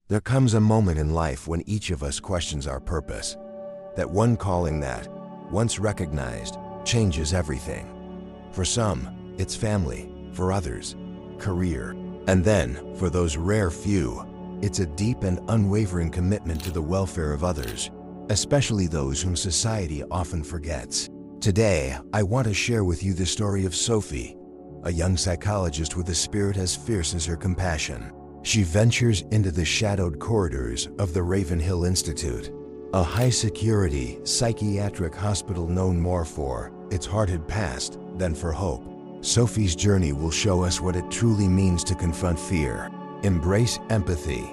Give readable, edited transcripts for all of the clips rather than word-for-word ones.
There comes a moment in life when each of us questions our purpose. That one calling that, once recognized, changes everything. For some, it's family. For others, career. And then, for those rare few, it's a deep and unwavering commitment to the welfare of others, especially those whom society often forgets. Today, I want to share with you the story of Sophie, a young psychologist with a spirit as fierce as her compassion. She ventures into the shadowed corridors of the Ravenhill Institute, a high-security psychiatric hospital known more for its haunted past than for hope. Sophie's journey will show us what it truly means to confront fear, embrace empathy,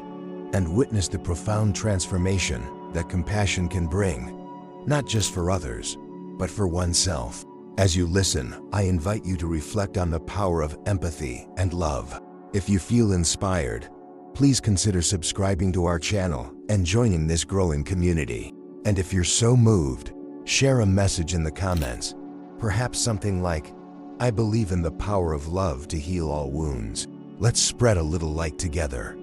and witness the profound transformation that compassion can bring, not just for others, but for oneself. As you listen, I invite you to reflect on the power of empathy and love. If you feel inspired, please consider subscribing to our channel and joining this growing community. And if you're so moved, share a message in the comments, perhaps something like, "I believe in the power of love to heal all wounds." Let's spread a little light together.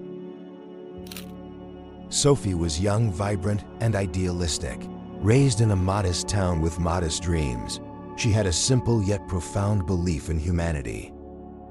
Sophie was young, vibrant, and idealistic. Raised in a modest town with modest dreams, she had a simple yet profound belief in humanity.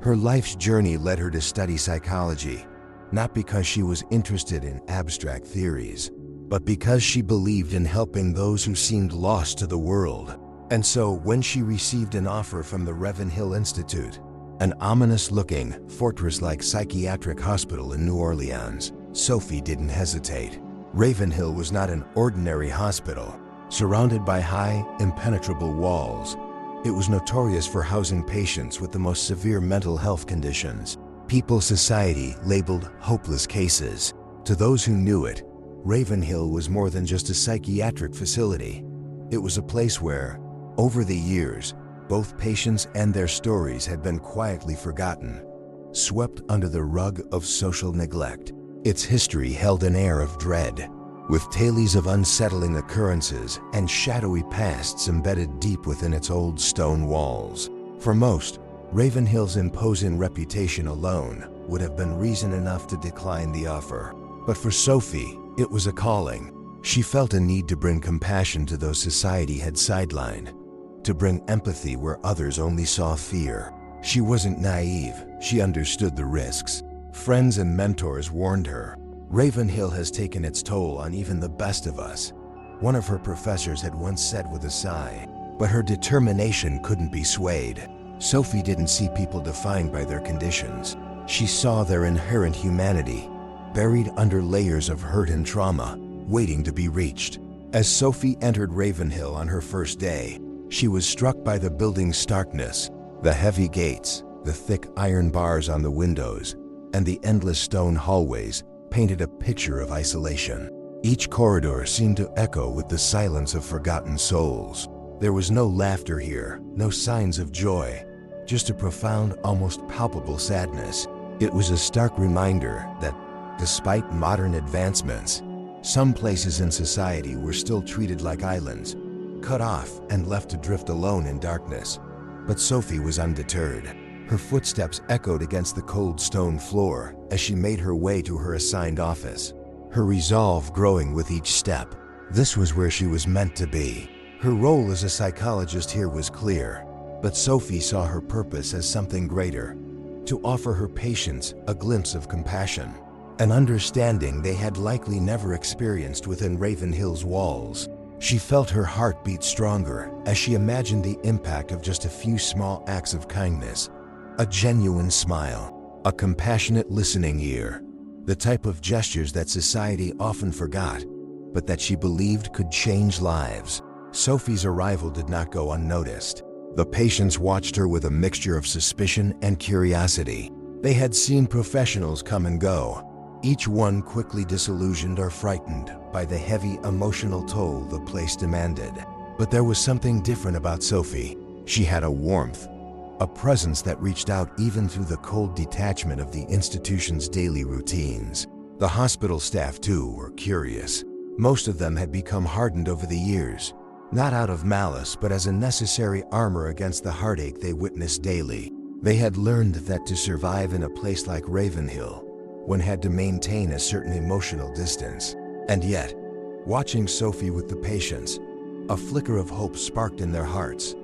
Her life's journey led her to study psychology, not because she was interested in abstract theories, but because she believed in helping those who seemed lost to the world. And so, when she received an offer from the Ravenhill Institute, an ominous-looking, fortress-like psychiatric hospital in New Orleans, Sophie didn't hesitate. Ravenhill was not an ordinary hospital. Surrounded by high, impenetrable walls, it was notorious for housing patients with the most severe mental health conditions. People society labeled hopeless cases. To those who knew it, Ravenhill was more than just a psychiatric facility. It was a place where, over the years, both patients and their stories had been quietly forgotten, swept under the rug of social neglect. Its history held an air of dread, with tales of unsettling occurrences and shadowy pasts embedded deep within its old stone walls. For most, Ravenhill's imposing reputation alone would have been reason enough to decline the offer. But for Sophie, it was a calling. She felt a need to bring compassion to those society had sidelined, to bring empathy where others only saw fear. She wasn't naive, she understood the risks. Friends and mentors warned her, "Ravenhill has taken its toll on even the best of us," one of her professors had once said with a sigh. But her determination couldn't be swayed. Sophie didn't see people defined by their conditions. She saw their inherent humanity, buried under layers of hurt and trauma, waiting to be reached. As Sophie entered Ravenhill on her first day, she was struck by the building's starkness. The heavy gates, the thick iron bars on the windows, and the endless stone hallways painted a picture of isolation. Each corridor seemed to echo with the silence of forgotten souls. There was no laughter here, no signs of joy, just a profound, almost palpable sadness. It was a stark reminder that, despite modern advancements, some places in society were still treated like islands, cut off and left to drift alone in darkness. But Sophie was undeterred. Her footsteps echoed against the cold stone floor as she made her way to her assigned office, her resolve growing with each step. This was where she was meant to be. Her role as a psychologist here was clear, but Sophie saw her purpose as something greater, to offer her patients a glimpse of compassion, an understanding they had likely never experienced within Ravenhill's walls. She felt her heart beat stronger as she imagined the impact of just a few small acts of kindness. A genuine smile, a compassionate listening ear, the type of gestures that society often forgot, but that she believed could change lives. Sophie's arrival did not go unnoticed. The patients watched her with a mixture of suspicion and curiosity. They had seen professionals come and go, each one quickly disillusioned or frightened by the heavy emotional toll the place demanded. But there was something different about Sophie. She had a warmth, a presence that reached out even through the cold detachment of the institution's daily routines. The hospital staff, too, were curious. Most of them had become hardened over the years, not out of malice but as a necessary armor against the heartache they witnessed daily. They had learned that to survive in a place like Ravenhill, one had to maintain a certain emotional distance. And yet, watching Sophie with the patients, a flicker of hope sparked in their hearts.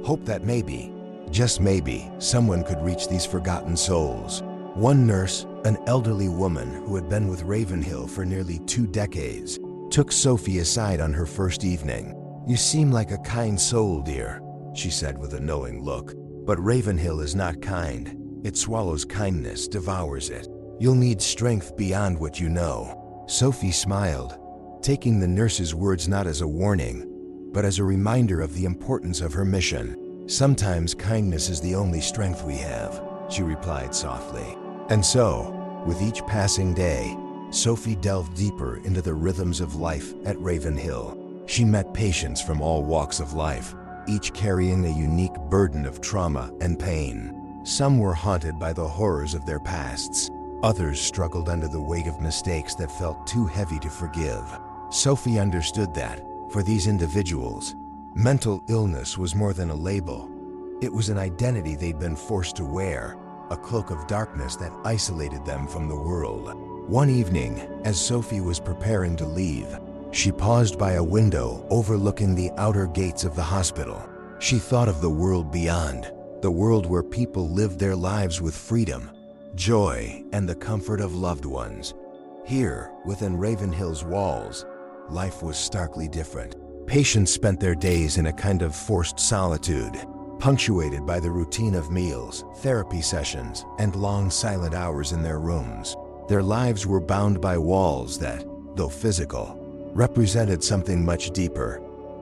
Hope that maybe, just maybe, someone could reach these forgotten souls. One nurse, an elderly woman who had been with Ravenhill for nearly 2 decades, took Sophie aside on her first evening. "You seem like a kind soul, dear," she said with a knowing look. "But Ravenhill is not kind. It swallows kindness, devours it. You'll need strength beyond what you know." Sophie smiled, taking the nurse's words not as a warning, but as a reminder of the importance of her mission. "Sometimes kindness is the only strength we have," she replied softly. And so, with each passing day, Sophie delved deeper into the rhythms of life at Ravenhill. She met patients from all walks of life, each carrying a unique burden of trauma and pain. Some were haunted by the horrors of their pasts. Others struggled under the weight of mistakes that felt too heavy to forgive. Sophie understood that, for these individuals, mental illness was more than a label. It was an identity they'd been forced to wear, a cloak of darkness that isolated them from the world. One evening, as Sophie was preparing to leave, she paused by a window overlooking the outer gates of the hospital. She thought of the world beyond, the world where people lived their lives with freedom, joy, and the comfort of loved ones. Here, within Ravenhill's walls, life was starkly different. Patients spent their days in a kind of forced solitude, punctuated by the routine of meals, therapy sessions, and long silent hours in their rooms. Their lives were bound by walls that, though physical, represented something much deeper,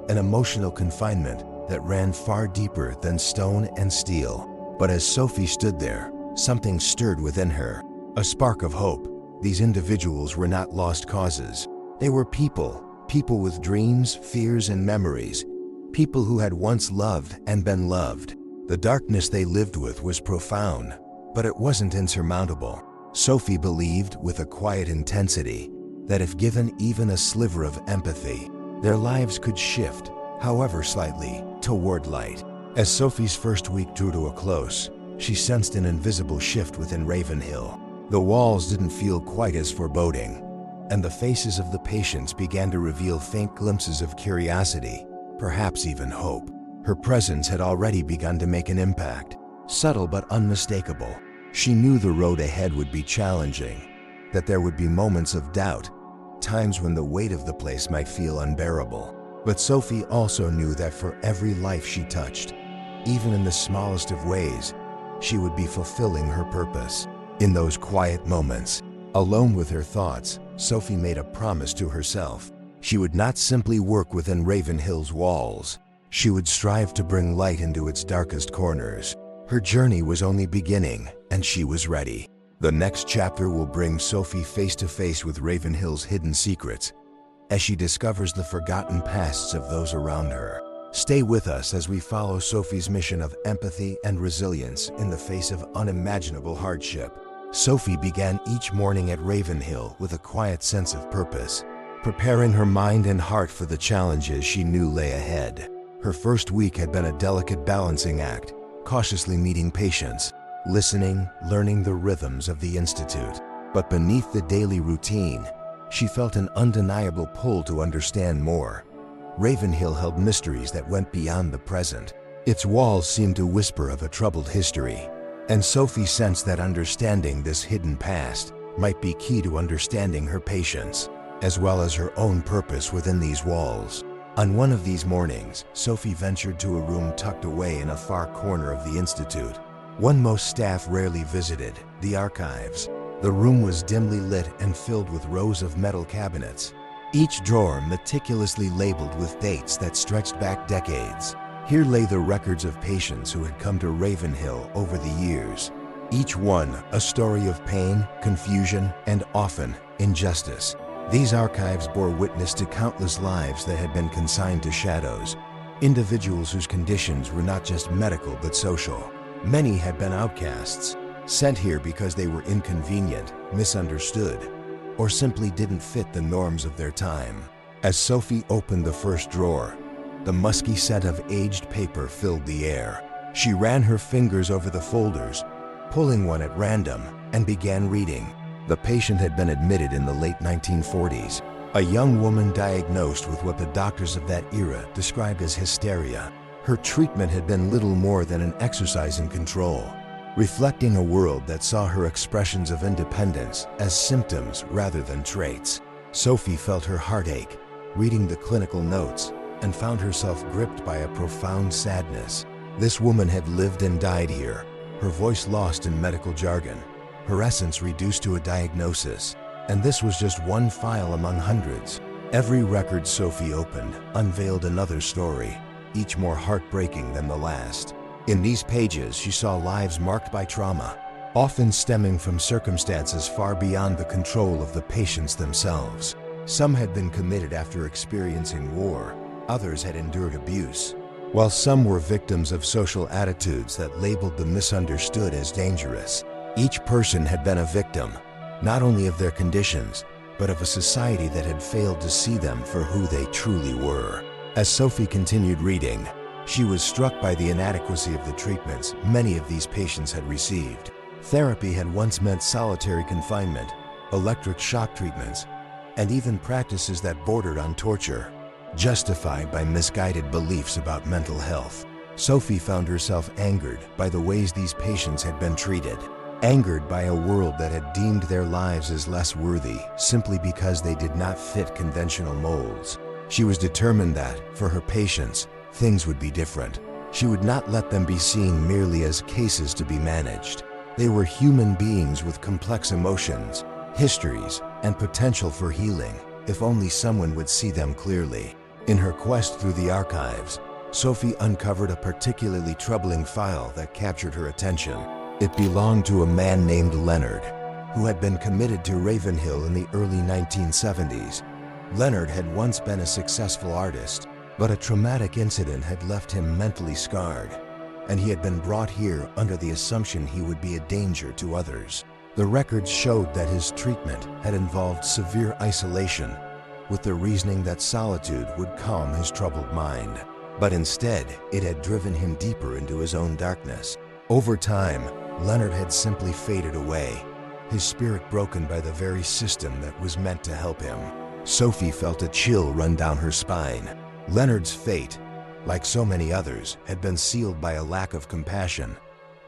an emotional confinement that ran far deeper than stone and steel. But as Sophie stood there, something stirred within her, a spark of hope. These individuals were not lost causes. They were people with dreams, fears, and memories, people who had once loved and been loved. The darkness they lived with was profound, but it wasn't insurmountable. Sophie believed with a quiet intensity that if given even a sliver of empathy, their lives could shift, however slightly, toward light. As Sophie's first week drew to a close, she sensed an invisible shift within Ravenhill. The walls didn't feel quite as foreboding, and the faces of the patients began to reveal faint glimpses of curiosity, perhaps even hope. Her presence had already begun to make an impact, subtle but unmistakable. She knew the road ahead would be challenging, that there would be moments of doubt, times when the weight of the place might feel unbearable. But Sophie also knew that for every life she touched, even in the smallest of ways, she would be fulfilling her purpose. In those quiet moments, alone with her thoughts, Sophie made a promise to herself. She would not simply work within Ravenhill's walls. She would strive to bring light into its darkest corners. Her journey was only beginning, and she was ready. The next chapter will bring Sophie face to face with Ravenhill's hidden secrets, as she discovers the forgotten pasts of those around her. Stay with us as we follow Sophie's mission of empathy and resilience in the face of unimaginable hardship. Sophie began each morning at Ravenhill with a quiet sense of purpose, preparing her mind and heart for the challenges she knew lay ahead. Her first week had been a delicate balancing act, cautiously meeting patients, listening, learning the rhythms of the Institute. But beneath the daily routine, she felt an undeniable pull to understand more. Ravenhill held mysteries that went beyond the present. Its walls seemed to whisper of a troubled history, and Sophie sensed that understanding this hidden past might be key to understanding her patients, as well as her own purpose within these walls. On one of these mornings, Sophie ventured to a room tucked away in a far corner of the Institute, one most staff rarely visited, the archives. The room was dimly lit and filled with rows of metal cabinets, each drawer meticulously labeled with dates that stretched back decades. Here lay the records of patients who had come to Ravenhill over the years, each one a story of pain, confusion, and often injustice. These archives bore witness to countless lives that had been consigned to shadows, individuals whose conditions were not just medical but social. Many had been outcasts, sent here because they were inconvenient, misunderstood, or simply didn't fit the norms of their time. As Sophie opened the first drawer, the musky scent of aged paper filled the air. She ran her fingers over the folders, pulling one at random, and began reading. The patient had been admitted in the late 1940s, a young woman diagnosed with what the doctors of that era described as hysteria. Her treatment had been little more than an exercise in control, reflecting a world that saw her expressions of independence as symptoms rather than traits. Sophie felt her heart ache, reading the clinical notes, and found herself gripped by a profound sadness. This woman had lived and died here, her voice lost in medical jargon, her essence reduced to a diagnosis. And this was just one file among hundreds. Every record Sophie opened unveiled another story, each more heartbreaking than the last. In these pages, she saw lives marked by trauma, often stemming from circumstances far beyond the control of the patients themselves. Some had been committed after experiencing war, others had endured abuse, while some were victims of social attitudes that labeled the misunderstood as dangerous. Each person had been a victim, not only of their conditions, but of a society that had failed to see them for who they truly were. As Sophie continued reading, she was struck by the inadequacy of the treatments many of these patients had received. Therapy had once meant solitary confinement, electric shock treatments, and even practices that bordered on torture, justified by misguided beliefs about mental health. Sophie found herself angered by the ways these patients had been treated, angered by a world that had deemed their lives as less worthy simply because they did not fit conventional molds. She was determined that, for her patients, things would be different. She would not let them be seen merely as cases to be managed. They were human beings with complex emotions, histories, and potential for healing, if only someone would see them clearly. In her quest through the archives, Sophie uncovered a particularly troubling file that captured her attention. It belonged to a man named Leonard, who had been committed to Ravenhill in the early 1970s. Leonard had once been a successful artist, but a traumatic incident had left him mentally scarred, and he had been brought here under the assumption he would be a danger to others. The records showed that his treatment had involved severe isolation, with the reasoning that solitude would calm his troubled mind. But instead, it had driven him deeper into his own darkness. Over time, Leonard had simply faded away, his spirit broken by the very system that was meant to help him. Sophie felt a chill run down her spine. Leonard's fate, like so many others, had been sealed by a lack of compassion,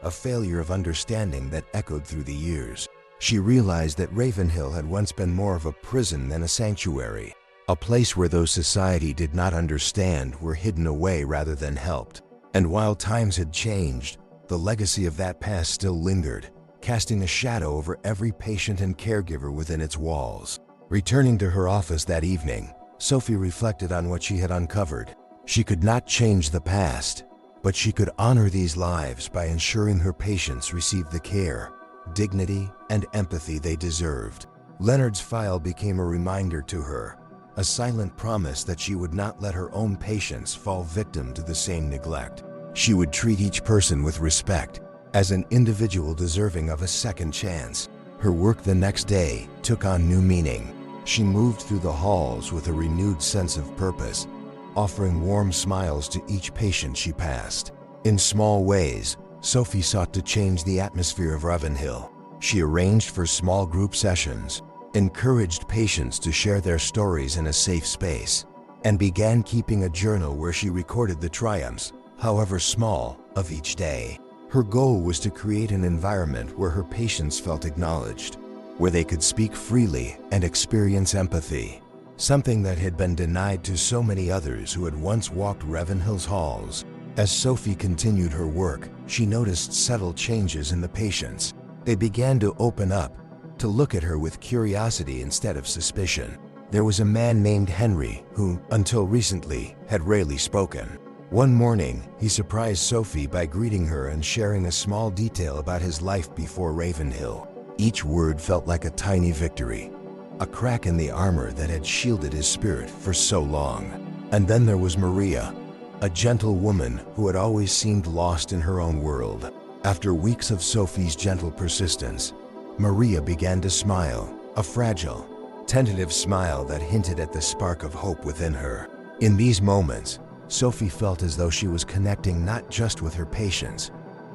a failure of understanding that echoed through the years. She realized that Ravenhill had once been more of a prison than a sanctuary, a place where those society did not understand were hidden away rather than helped. And while times had changed, the legacy of that past still lingered, casting a shadow over every patient and caregiver within its walls. Returning to her office that evening, Sophie reflected on what she had uncovered. She could not change the past, but she could honor these lives by ensuring her patients received the care, dignity, and empathy they deserved. Leonard's file became a reminder to her, a silent promise that she would not let her own patients fall victim to the same neglect. She would treat each person with respect, as an individual deserving of a second chance. Her work the next day took on new meaning. She moved through the halls with a renewed sense of purpose, offering warm smiles to each patient she passed. In small ways, Sophie sought to change the atmosphere of Ravenhill. She arranged for small group sessions, encouraged patients to share their stories in a safe space, and began keeping a journal where she recorded the triumphs, however small, of each day. Her goal was to create an environment where her patients felt acknowledged, where they could speak freely and experience empathy, something that had been denied to so many others who had once walked Ravenhill's halls. As Sophie continued her work, she noticed subtle changes in the patients. They began to open up, to look at her with curiosity instead of suspicion. There was a man named Henry who, until recently, had rarely spoken. One morning, he surprised Sophie by greeting her and sharing a small detail about his life before Ravenhill. Each word felt like a tiny victory, a crack in the armor that had shielded his spirit for so long. And then there was Maria, a gentle woman who had always seemed lost in her own world. After weeks of Sophie's gentle persistence, Maria began to smile, a fragile, tentative smile that hinted at the spark of hope within her. In these moments, Sophie felt as though she was connecting not just with her patients,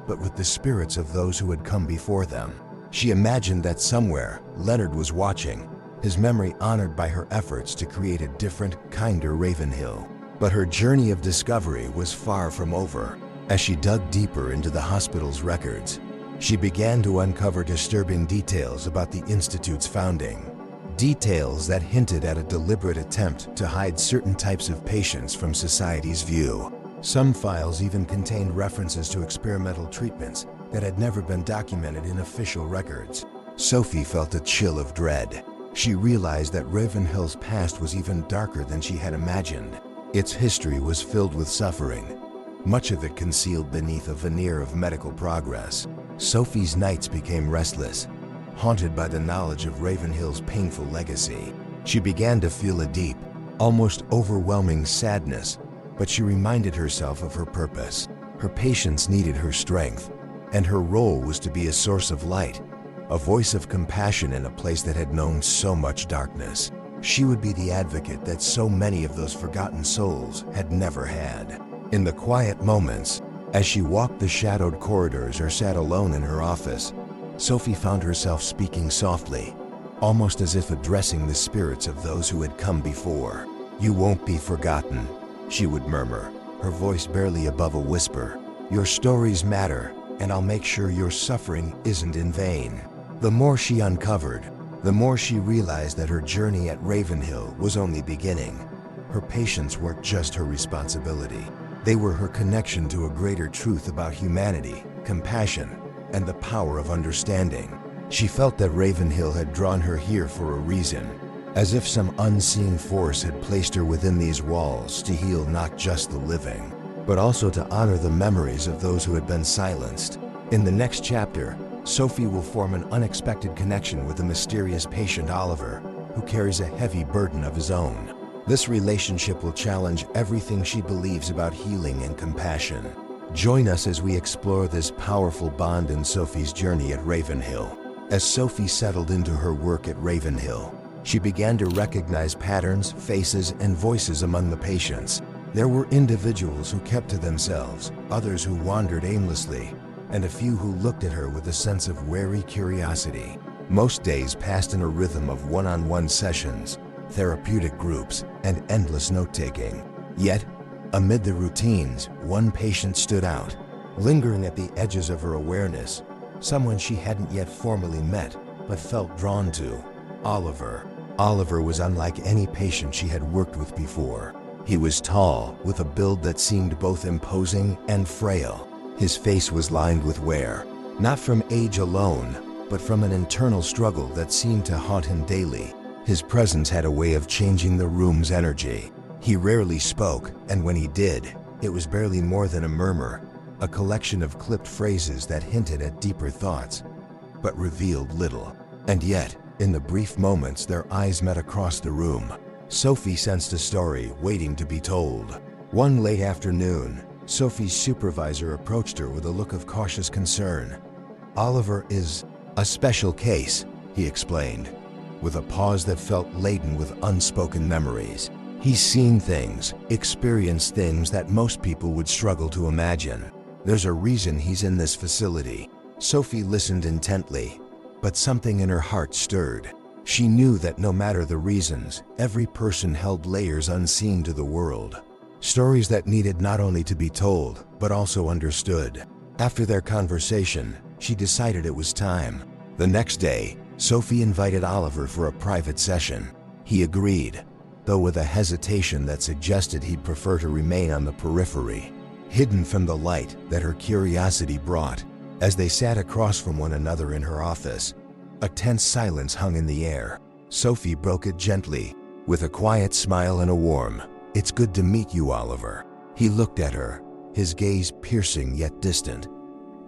but with the spirits of those who had come before them. She imagined that somewhere Leonard was watching, his memory honored by her efforts to create a different, kinder Ravenhill. But her journey of discovery was far from over. As she dug deeper into the hospital's records, she began to uncover disturbing details about the Institute's founding. Details that hinted at a deliberate attempt to hide certain types of patients from society's view. Some files even contained references to experimental treatments that had never been documented in official records. Sophie felt a chill of dread. She realized that Ravenhill's past was even darker than she had imagined. Its history was filled with suffering, much of it concealed beneath a veneer of medical progress. Sophie's nights became restless, haunted by the knowledge of Ravenhill's painful legacy. She began to feel a deep, almost overwhelming sadness, but she reminded herself of her purpose. Her patients needed her strength, and her role was to be a source of light, a voice of compassion in a place that had known so much darkness. She would be the advocate that so many of those forgotten souls had never had. In the quiet moments, as she walked the shadowed corridors or sat alone in her office, Sophie found herself speaking softly, almost as if addressing the spirits of those who had come before. "You won't be forgotten," she would murmur, her voice barely above a whisper. "Your stories matter, and I'll make sure your suffering isn't in vain." The more she uncovered, the more she realized that her journey at Ravenhill was only beginning. Her patients weren't just her responsibility. They were her connection to a greater truth about humanity, compassion, and the power of understanding. She felt that Ravenhill had drawn her here for a reason, as if some unseen force had placed her within these walls to heal not just the living, but also to honor the memories of those who had been silenced. In the next chapter, Sophie will form an unexpected connection with the mysterious patient Oliver, who carries a heavy burden of his own. This relationship will challenge everything she believes about healing and compassion. Join us as we explore this powerful bond in Sophie's journey at Ravenhill. As Sophie settled into her work at Ravenhill, she began to recognize patterns, faces, and voices among the patients. There were individuals who kept to themselves, others who wandered aimlessly, and a few who looked at her with a sense of wary curiosity. Most days passed in a rhythm of one-on-one sessions, therapeutic groups, and endless note-taking. Yet, amid the routines, one patient stood out, lingering at the edges of her awareness, someone she hadn't yet formally met, but felt drawn to: Oliver. Oliver was unlike any patient she had worked with before. He was tall, with a build that seemed both imposing and frail. His face was lined with wear, not from age alone, but from an internal struggle that seemed to haunt him daily. His presence had a way of changing the room's energy. He rarely spoke, and when he did, it was barely more than a murmur, a collection of clipped phrases that hinted at deeper thoughts, but revealed little. And yet, in the brief moments their eyes met across the room, Sophie sensed a story waiting to be told. One late afternoon, Sophie's supervisor approached her with a look of cautious concern. "Oliver is a special case," he explained, with a pause that felt laden with unspoken memories. "He's seen things, experienced things that most people would struggle to imagine. There's a reason he's in this facility." Sophie listened intently, but something in her heart stirred. She knew that no matter the reasons, every person held layers unseen to the world. Stories that needed not only to be told, but also understood. After their conversation, she decided it was time. The next day, Sophie invited Oliver for a private session. He agreed, though with a hesitation that suggested he'd prefer to remain on the periphery, hidden from the light that her curiosity brought. As they sat across from one another in her office, a tense silence hung in the air. Sophie broke it gently, with a quiet smile and a warm, "It's good to meet you, Oliver." He looked at her, his gaze piercing yet distant,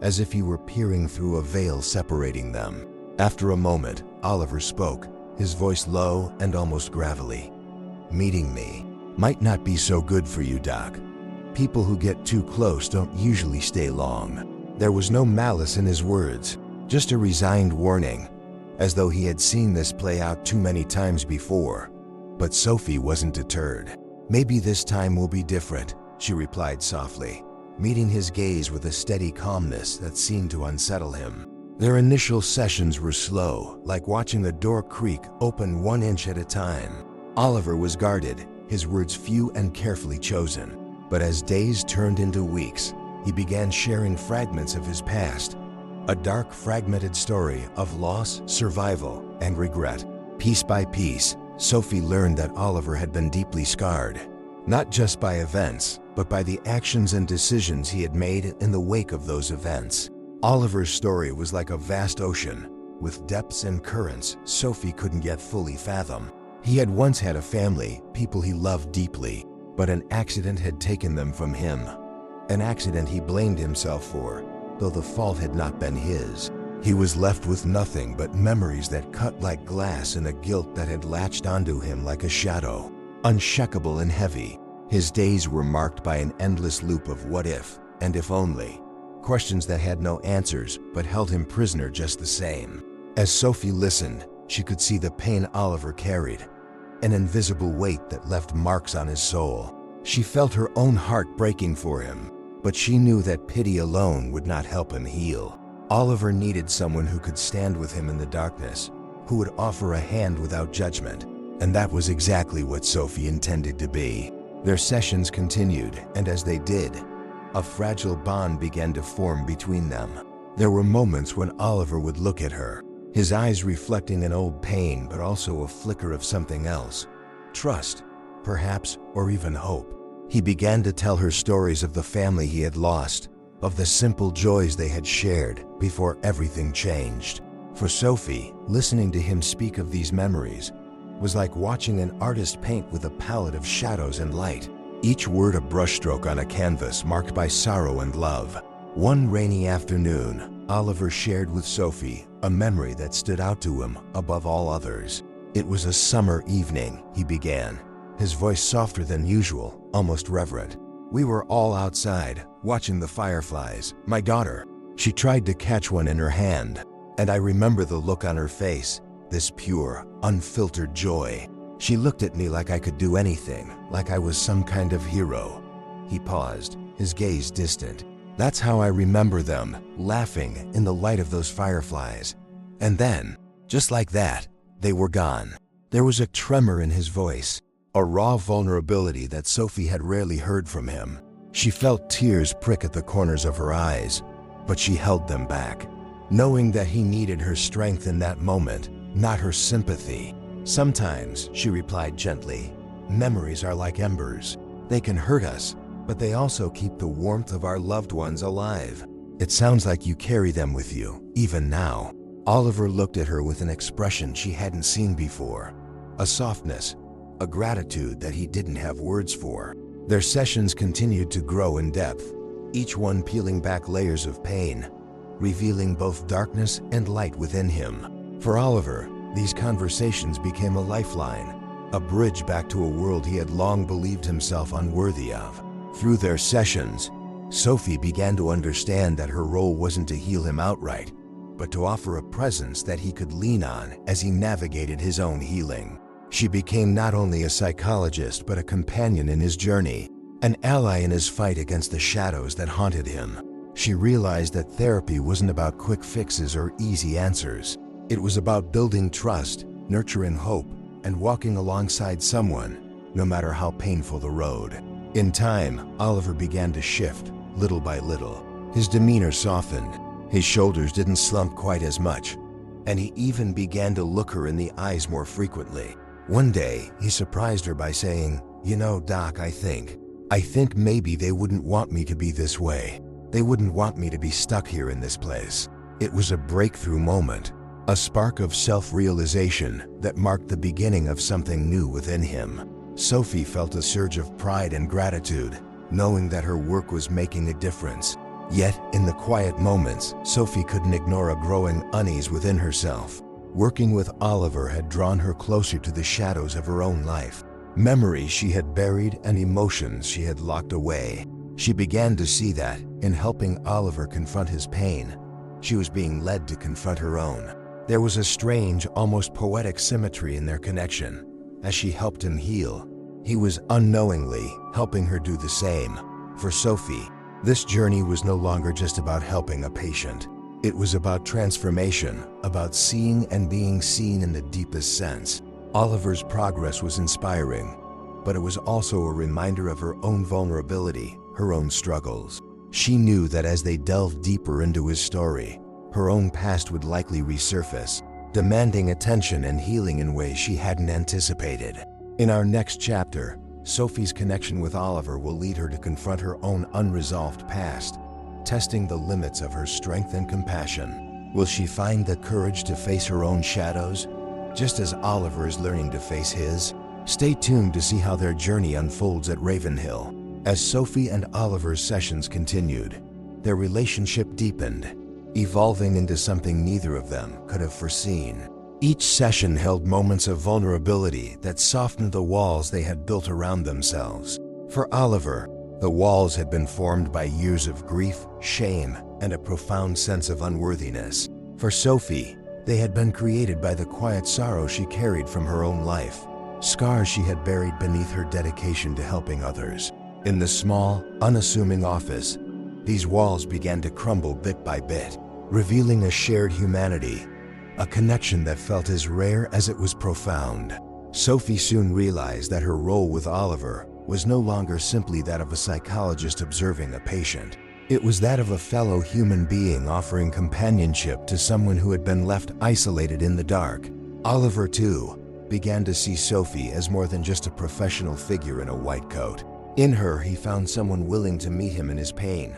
as if he were peering through a veil separating them. After a moment, Oliver spoke, his voice low and almost gravelly. "Meeting me might not be so good for you, Doc. People who get too close don't usually stay long." There was no malice in his words, just a resigned warning, as though he had seen this play out too many times before. But Sophie wasn't deterred. "Maybe this time will be different," she replied softly, meeting his gaze with a steady calmness that seemed to unsettle him. Their initial sessions were slow, like watching a door creak open 1 inch at a time. Oliver was guarded, his words few and carefully chosen. But as days turned into weeks, he began sharing fragments of his past. A dark, fragmented story of loss, survival, and regret. Piece by piece, Sophie learned that Oliver had been deeply scarred, not just by events, but by the actions and decisions he had made in the wake of those events. Oliver's story was like a vast ocean, with depths and currents Sophie couldn't yet fully fathom. He had once had a family, people he loved deeply, but an accident had taken them from him. An accident he blamed himself for, though the fault had not been his. He was left with nothing but memories that cut like glass and a guilt that had latched onto him like a shadow, unshakable and heavy. His days were marked by an endless loop of what if and if only, questions that had no answers but held him prisoner just the same. As Sophie listened, she could see the pain Oliver carried, an invisible weight that left marks on his soul. She felt her own heart breaking for him, but she knew that pity alone would not help him heal. Oliver needed someone who could stand with him in the darkness, who would offer a hand without judgment, and that was exactly what Sophie intended to be. Their sessions continued, and as they did, a fragile bond began to form between them. There were moments when Oliver would look at her, his eyes reflecting an old pain but also a flicker of something else. Trust, perhaps, or even hope. He began to tell her stories of the family he had lost, of the simple joys they had shared before everything changed. For Sophie, listening to him speak of these memories was like watching an artist paint with a palette of shadows and light, each word a brushstroke on a canvas marked by sorrow and love. One rainy afternoon, Oliver shared with Sophie a memory that stood out to him above all others. It was a summer evening, he began, his voice softer than usual, almost reverent. We were all outside, watching the fireflies. My daughter, she tried to catch one in her hand, and I remember the look on her face, this pure, unfiltered joy. She looked at me like I could do anything, like I was some kind of hero. He paused, his gaze distant. That's how I remember them, laughing in the light of those fireflies. And then, just like that, they were gone. There was a tremor in his voice, a raw vulnerability that Sophie had rarely heard from him. She felt tears prick at the corners of her eyes, but she held them back, knowing that he needed her strength in that moment, not her sympathy. Sometimes, she replied gently, memories are like embers. They can hurt us, but they also keep the warmth of our loved ones alive. It sounds like you carry them with you, even now. Oliver looked at her with an expression she hadn't seen before, a softness, a gratitude that he didn't have words for. Their sessions continued to grow in depth, each one peeling back layers of pain, revealing both darkness and light within him. For Oliver, these conversations became a lifeline, a bridge back to a world he had long believed himself unworthy of. Through their sessions, Sophie began to understand that her role wasn't to heal him outright, but to offer a presence that he could lean on as he navigated his own healing. She became not only a psychologist but a companion in his journey, an ally in his fight against the shadows that haunted him. She realized that therapy wasn't about quick fixes or easy answers. It was about building trust, nurturing hope, and walking alongside someone, no matter how painful the road. In time, Oliver began to shift, little by little. His demeanor softened, his shoulders didn't slump quite as much, and he even began to look her in the eyes more frequently. One day, he surprised her by saying, "You know, Doc, I think maybe they wouldn't want me to be this way. They wouldn't want me to be stuck here in this place." It was a breakthrough moment, a spark of self-realization that marked the beginning of something new within him. Sophie felt a surge of pride and gratitude, knowing that her work was making a difference. Yet, in the quiet moments, Sophie couldn't ignore a growing unease within herself. Working with Oliver had drawn her closer to the shadows of her own life. Memories she had buried and emotions she had locked away. She began to see that, in helping Oliver confront his pain, she was being led to confront her own. There was a strange, almost poetic symmetry in their connection. As she helped him heal, he was unknowingly helping her do the same. For Sophie, this journey was no longer just about helping a patient. It was about transformation, about seeing and being seen in the deepest sense. Oliver's progress was inspiring, but it was also a reminder of her own vulnerability, her own struggles. She knew that as they delved deeper into his story, her own past would likely resurface, demanding attention and healing in ways she hadn't anticipated. In our next chapter, Sophie's connection with Oliver will lead her to confront her own unresolved past, testing the limits of her strength and compassion. Will she find the courage to face her own shadows, just as Oliver is learning to face his? Stay tuned to see how their journey unfolds at Ravenhill. As Sophie and Oliver's sessions continued, their relationship deepened, evolving into something neither of them could have foreseen. Each session held moments of vulnerability that softened the walls they had built around themselves. For Oliver, the walls had been formed by years of grief, shame, and a profound sense of unworthiness. For Sophie, they had been created by the quiet sorrow she carried from her own life, scars she had buried beneath her dedication to helping others. In the small, unassuming office, these walls began to crumble bit by bit, revealing a shared humanity, a connection that felt as rare as it was profound. Sophie soon realized that her role with Oliver was no longer simply that of a psychologist observing a patient. It was that of a fellow human being offering companionship to someone who had been left isolated in the dark. Oliver, too, began to see Sophie as more than just a professional figure in a white coat. In her, he found someone willing to meet him in his pain,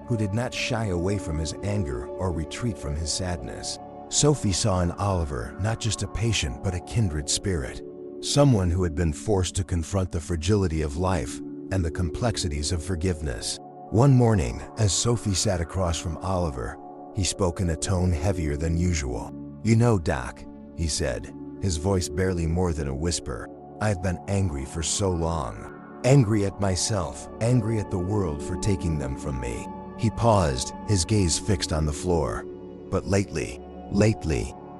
who did not shy away from his anger or retreat from his sadness. Sophie saw in Oliver not just a patient but a kindred spirit, someone who had been forced to confront the fragility of life and the complexities of forgiveness. One morning, as Sophie sat across from Oliver, he spoke in a tone heavier than usual. "You know, Doc," he said, his voice barely more than a whisper, "I've been angry for so long. Angry at myself, angry at the world for taking them from me." He paused, his gaze fixed on the floor. "But lately,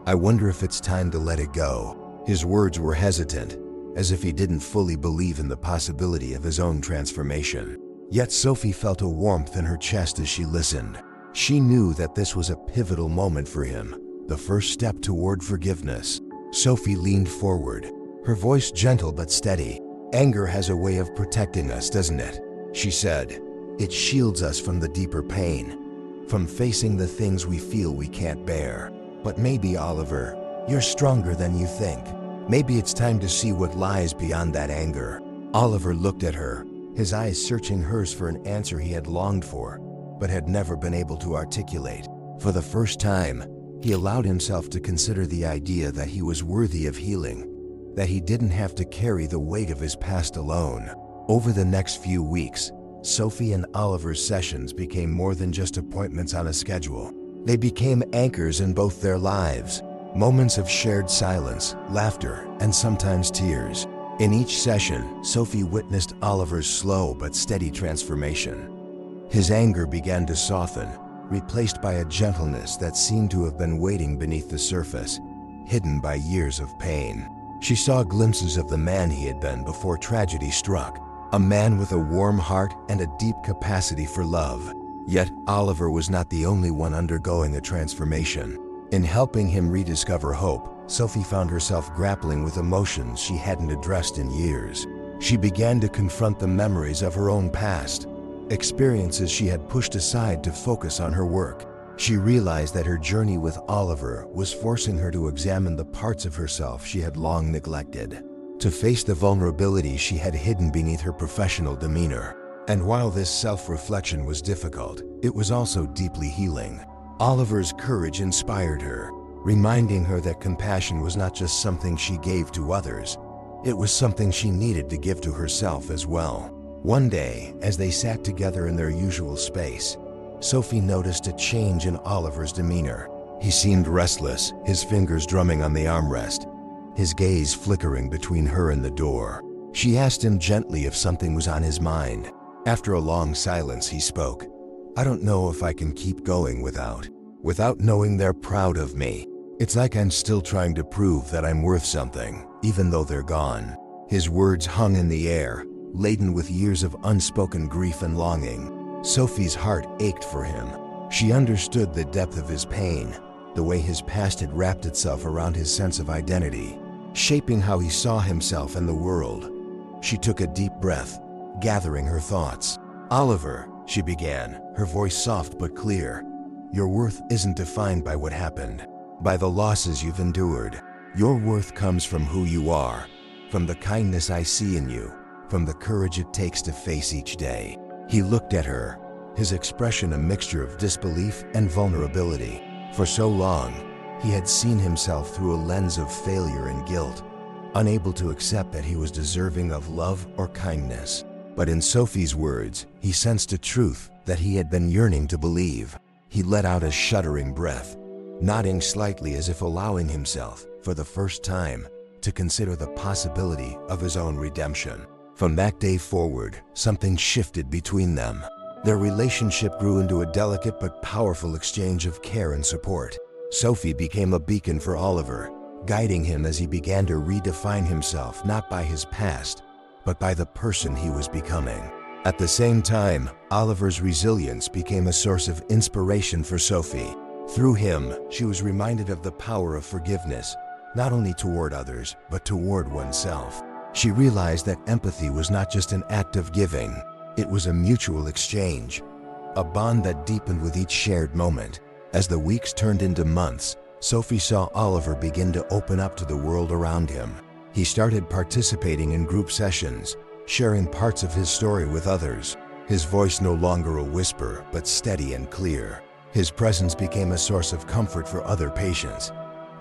I wonder if it's time to let it go." His words were hesitant, as if he didn't fully believe in the possibility of his own transformation. Yet Sophie felt a warmth in her chest as she listened. She knew that this was a pivotal moment for him, the first step toward forgiveness. Sophie leaned forward, her voice gentle but steady. "Anger has a way of protecting us, doesn't it?" she said. "It shields us from the deeper pain, from facing the things we feel we can't bear. But maybe, Oliver, you're stronger than you think. Maybe it's time to see what lies beyond that anger." Oliver looked at her, his eyes searching hers for an answer he had longed for, but had never been able to articulate. For the first time, he allowed himself to consider the idea that he was worthy of healing, that he didn't have to carry the weight of his past alone. Over the next few weeks, Sophie and Oliver's sessions became more than just appointments on a schedule. They became anchors in both their lives, moments of shared silence, laughter, and sometimes tears. In each session, Sophie witnessed Oliver's slow but steady transformation. His anger began to soften, replaced by a gentleness that seemed to have been waiting beneath the surface, hidden by years of pain. She saw glimpses of the man he had been before tragedy struck, a man with a warm heart and a deep capacity for love. Yet Oliver was not the only one undergoing a transformation. In helping him rediscover hope, Sophie found herself grappling with emotions she hadn't addressed in years. She began to confront the memories of her own past, experiences she had pushed aside to focus on her work. She realized that her journey with Oliver was forcing her to examine the parts of herself she had long neglected, to face the vulnerability she had hidden beneath her professional demeanor. And while this self-reflection was difficult, it was also deeply healing. Oliver's courage inspired her, reminding her that compassion was not just something she gave to others, it was something she needed to give to herself as well. One day, as they sat together in their usual space, Sophie noticed a change in Oliver's demeanor. He seemed restless, his fingers drumming on the armrest, his gaze flickering between her and the door. She asked him gently if something was on his mind. After a long silence, he spoke. "I don't know if I can keep going without knowing they're proud of me. It's like I'm still trying to prove that I'm worth something, even though they're gone." His words hung in the air, laden with years of unspoken grief and longing. Sophie's heart ached for him. She understood the depth of his pain, the way his past had wrapped itself around his sense of identity, shaping how he saw himself and the world. She took a deep breath, gathering her thoughts. "Oliver," she began, her voice soft but clear, "your worth isn't defined by what happened, by the losses you've endured. Your worth comes from who you are, from the kindness I see in you, from the courage it takes to face each day." He looked at her, his expression a mixture of disbelief and vulnerability. For so long, he had seen himself through a lens of failure and guilt, unable to accept that he was deserving of love or kindness. But in Sophie's words, he sensed a truth that he had been yearning to believe. He let out a shuddering breath, nodding slightly as if allowing himself, for the first time, to consider the possibility of his own redemption. From that day forward, something shifted between them. Their relationship grew into a delicate but powerful exchange of care and support. Sophie became a beacon for Oliver, guiding him as he began to redefine himself not by his past, but by the person he was becoming. At the same time, Oliver's resilience became a source of inspiration for Sophie. Through him, she was reminded of the power of forgiveness, not only toward others, but toward oneself. She realized that empathy was not just an act of giving, it was a mutual exchange, a bond that deepened with each shared moment. As the weeks turned into months, Sophie saw Oliver begin to open up to the world around him. He started participating in group sessions, sharing parts of his story with others. His voice no longer a whisper, but steady and clear. His presence became a source of comfort for other patients,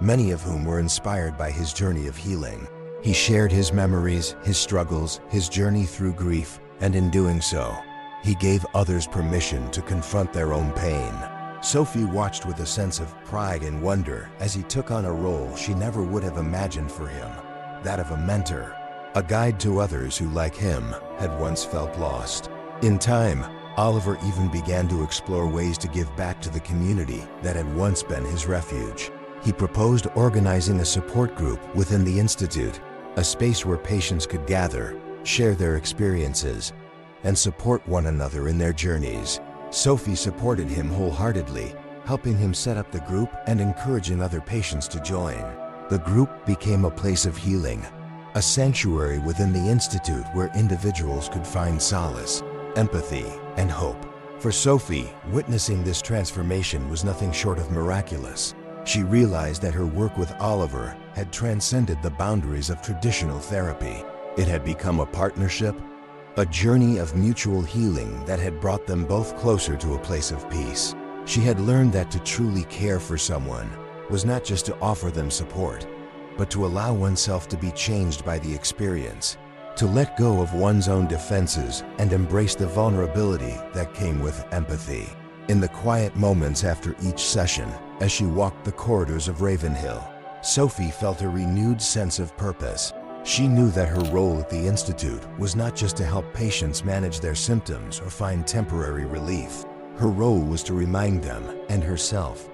many of whom were inspired by his journey of healing. He shared his memories, his struggles, his journey through grief, and in doing so, he gave others permission to confront their own pain. Sophie watched with a sense of pride and wonder as he took on a role she never would have imagined for him, that of a mentor, a guide to others who, like him, had once felt lost. In time, Oliver even began to explore ways to give back to the community that had once been his refuge. He proposed organizing a support group within the Institute, a space where patients could gather, share their experiences, and support one another in their journeys. Sophie supported him wholeheartedly, helping him set up the group and encouraging other patients to join. The group became a place of healing, a sanctuary within the Institute where individuals could find solace, empathy, and hope. For Sophie, witnessing this transformation was nothing short of miraculous. She realized that her work with Oliver had transcended the boundaries of traditional therapy. It had become a partnership, a journey of mutual healing that had brought them both closer to a place of peace. She had learned that to truly care for someone was not just to offer them support, but to allow oneself to be changed by the experience, to let go of one's own defenses and embrace the vulnerability that came with empathy. In the quiet moments after each session, as she walked the corridors of Ravenhill, Sophie felt a renewed sense of purpose. She knew that her role at the Institute was not just to help patients manage their symptoms or find temporary relief. Her role was to remind them, and herself,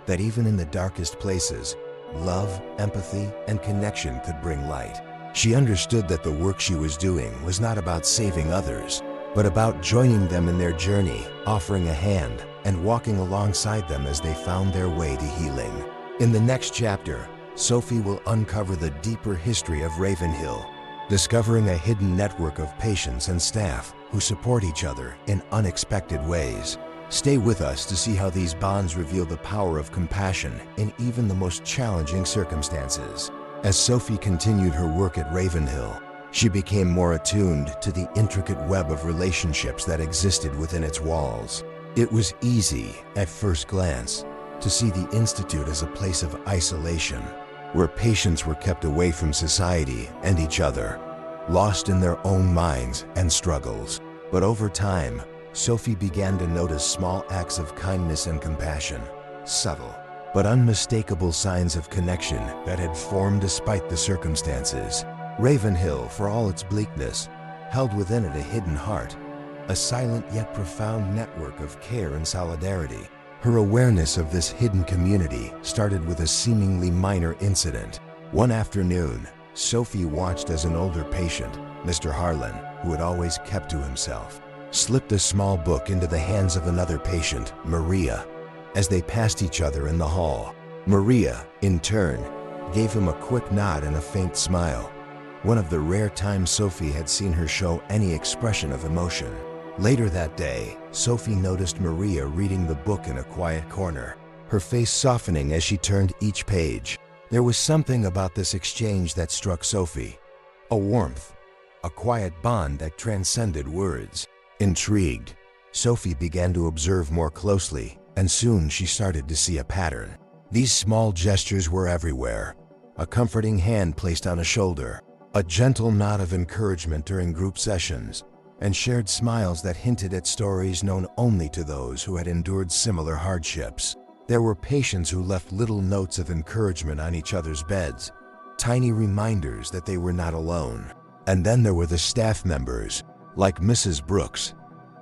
that even in the darkest places, love, empathy, and connection could bring light. She understood that the work she was doing was not about saving others, but about joining them in their journey, offering a hand, and walking alongside them as they found their way to healing. In the next chapter, Sophie will uncover the deeper history of Ravenhill, discovering a hidden network of patients and staff who support each other in unexpected ways. Stay with us to see how these bonds reveal the power of compassion in even the most challenging circumstances. As Sophie continued her work at Ravenhill, she became more attuned to the intricate web of relationships that existed within its walls. It was easy, at first glance, to see the Institute as a place of isolation, where patients were kept away from society and each other, lost in their own minds and struggles. But over time, Sophie began to notice small acts of kindness and compassion, subtle but unmistakable signs of connection that had formed despite the circumstances. Ravenhill, for all its bleakness, held within it a hidden heart, a silent yet profound network of care and solidarity. Her awareness of this hidden community started with a seemingly minor incident. One afternoon, Sophie watched as an older patient, Mr. Harlan, who had always kept to himself, slipped a small book into the hands of another patient, Maria, as they passed each other in the hall. Maria, in turn, gave him a quick nod and a faint smile, one of the rare times Sophie had seen her show any expression of emotion. Later that day, Sophie noticed Maria reading the book in a quiet corner, her face softening as she turned each page. There was something about this exchange that struck Sophie, a warmth, a quiet bond that transcended words. Intrigued, Sophie began to observe more closely, and soon she started to see a pattern. These small gestures were everywhere: a comforting hand placed on a shoulder, a gentle nod of encouragement during group sessions, and shared smiles that hinted at stories known only to those who had endured similar hardships. There were patients who left little notes of encouragement on each other's beds, tiny reminders that they were not alone. And then there were the staff members, like Mrs. Brooks,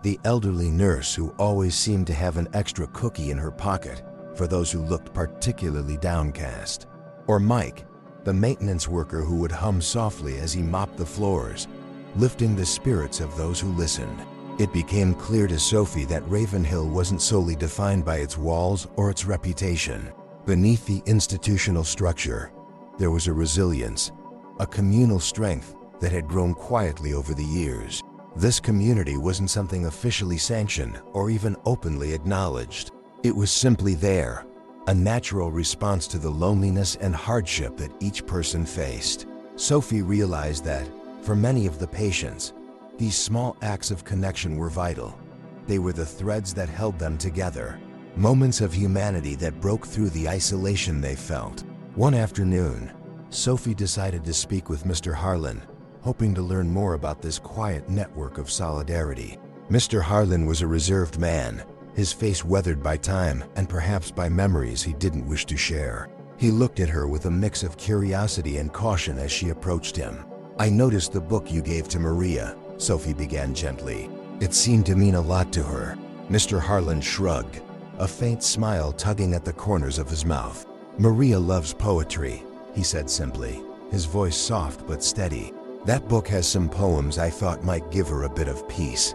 the elderly nurse who always seemed to have an extra cookie in her pocket for those who looked particularly downcast. Or Mike, the maintenance worker who would hum softly as he mopped the floors, lifting the spirits of those who listened. It became clear to Sophie that Ravenhill wasn't solely defined by its walls or its reputation. Beneath the institutional structure, there was a resilience, a communal strength that had grown quietly over the years. This community wasn't something officially sanctioned or even openly acknowledged. It was simply there, a natural response to the loneliness and hardship that each person faced. Sophie realized that, for many of the patients, these small acts of connection were vital. They were the threads that held them together, moments of humanity that broke through the isolation they felt. One afternoon, Sophie decided to speak with Mr. Harlan, hoping to learn more about this quiet network of solidarity. Mr. Harlan was a reserved man, his face weathered by time and perhaps by memories he didn't wish to share. He looked at her with a mix of curiosity and caution as she approached him. "I noticed the book you gave to Maria," Sophie began gently. "It seemed to mean a lot to her." Mr. Harlan shrugged, a faint smile tugging at the corners of his mouth. "Maria loves poetry," he said simply, his voice soft but steady. "That book has some poems I thought might give her a bit of peace."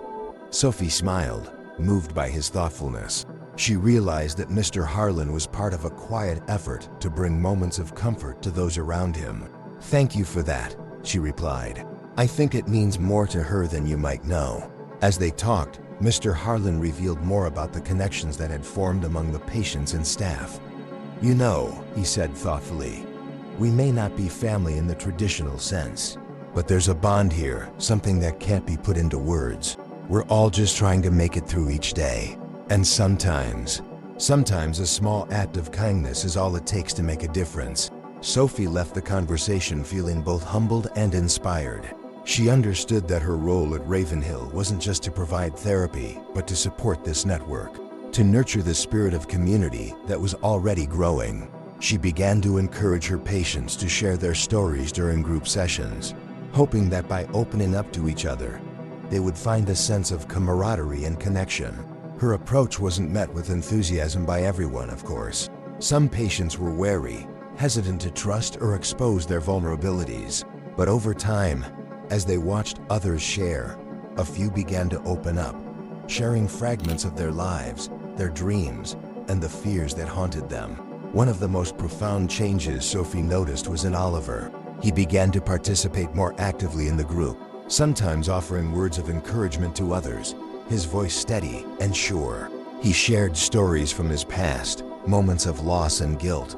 Sophie smiled, moved by his thoughtfulness. She realized that Mr. Harlan was part of a quiet effort to bring moments of comfort to those around him. "Thank you for that," she replied. "I think it means more to her than you might know." As they talked, Mr. Harlan revealed more about the connections that had formed among the patients and staff. "You know," he said thoughtfully, "we may not be family in the traditional sense, but there's a bond here, something that can't be put into words. We're all just trying to make it through each day. And sometimes a small act of kindness is all it takes to make a difference." Sophie left the conversation feeling both humbled and inspired. She understood that her role at Ravenhill wasn't just to provide therapy, but to support this network, to nurture the spirit of community that was already growing. She began to encourage her patients to share their stories during group sessions, hoping that by opening up to each other, they would find a sense of camaraderie and connection. Her approach wasn't met with enthusiasm by everyone, of course. Some patients were wary, hesitant to trust or expose their vulnerabilities. But over time, as they watched others share, a few began to open up, sharing fragments of their lives, their dreams, and the fears that haunted them. One of the most profound changes Sophie noticed was in Oliver. He began to participate more actively in the group, sometimes offering words of encouragement to others, his voice steady and sure. He shared stories from his past, moments of loss and guilt,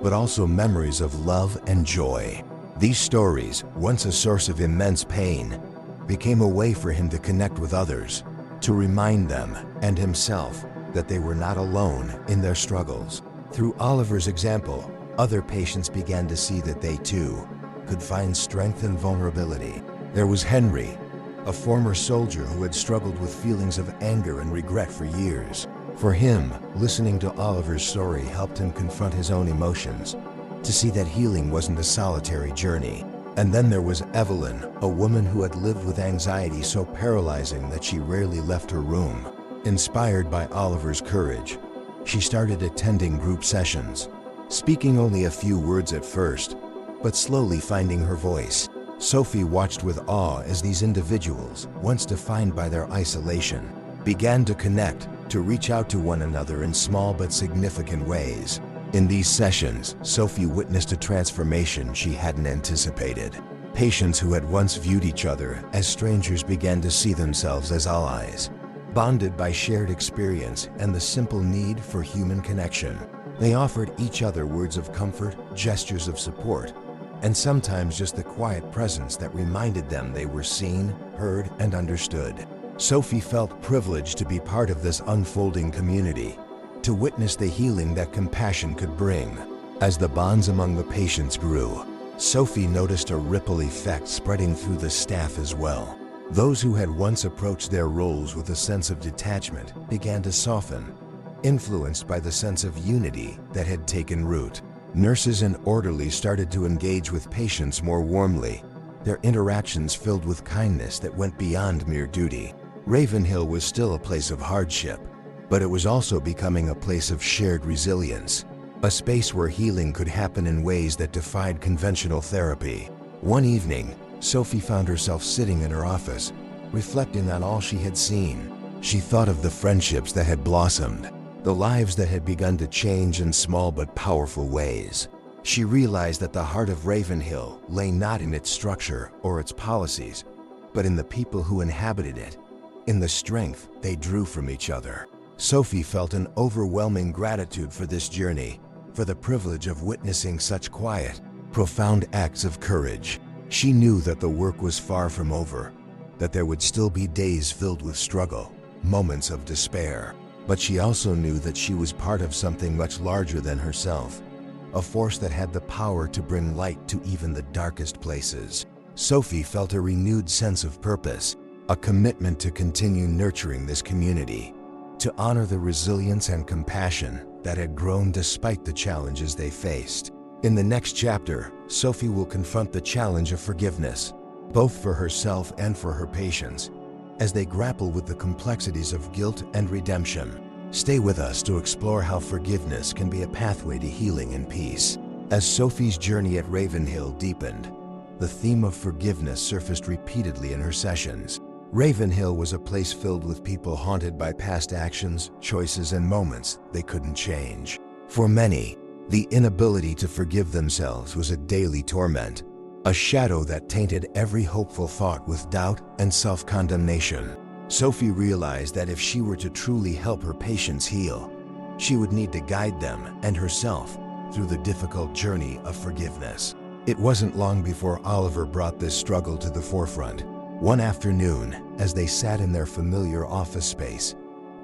but also memories of love and joy. These stories, once a source of immense pain, became a way for him to connect with others, to remind them and himself that they were not alone in their struggles. Through Oliver's example, other patients began to see that they too could find strength in vulnerability. There was Henry, a former soldier who had struggled with feelings of anger and regret for years. For him, listening to Oliver's story helped him confront his own emotions, to see that healing wasn't a solitary journey. And then there was Evelyn, a woman who had lived with anxiety so paralyzing that she rarely left her room. Inspired by Oliver's courage, she started attending group sessions, speaking only a few words at first, but slowly finding her voice. Sophie watched with awe as these individuals, once defined by their isolation, began to connect, to reach out to one another in small but significant ways. In these sessions, Sophie witnessed a transformation she hadn't anticipated. Patients who had once viewed each other as strangers began to see themselves as allies, bonded by shared experience and the simple need for human connection. They offered each other words of comfort, gestures of support, and sometimes just the quiet presence that reminded them they were seen, heard, and understood. Sophie felt privileged to be part of this unfolding community, to witness the healing that compassion could bring. As the bonds among the patients grew, Sophie noticed a ripple effect spreading through the staff as well. Those who had once approached their roles with a sense of detachment began to soften, influenced by the sense of unity that had taken root. Nurses and orderlies started to engage with patients more warmly, their interactions filled with kindness that went beyond mere duty. Ravenhill was still a place of hardship, but it was also becoming a place of shared resilience, a space where healing could happen in ways that defied conventional therapy. One evening, Sophie found herself sitting in her office, reflecting on all she had seen. She thought of the friendships that had blossomed, the lives that had begun to change in small but powerful ways. She realized that the heart of Ravenhill lay not in its structure or its policies, but in the people who inhabited it, in the strength they drew from each other. Sophie felt an overwhelming gratitude for this journey, for the privilege of witnessing such quiet, profound acts of courage. She knew that the work was far from over, that there would still be days filled with struggle, moments of despair. But she also knew that she was part of something much larger than herself, a force that had the power to bring light to even the darkest places. Sophie felt a renewed sense of purpose, a commitment to continue nurturing this community, to honor the resilience and compassion that had grown despite the challenges they faced. In the next chapter, Sophie will confront the challenge of forgiveness, both for herself and for her patients, as they grapple with the complexities of guilt and redemption. Stay with us to explore how forgiveness can be a pathway to healing and peace. As Sophie's journey at Ravenhill deepened, the theme of forgiveness surfaced repeatedly in her sessions. Ravenhill was a place filled with people haunted by past actions, choices, and moments they couldn't change. For many, the inability to forgive themselves was a daily torment, a shadow that tainted every hopeful thought with doubt and self-condemnation. Sophie realized that if she were to truly help her patients heal, she would need to guide them and herself through the difficult journey of forgiveness. It wasn't long before Oliver brought this struggle to the forefront. One afternoon, as they sat in their familiar office space,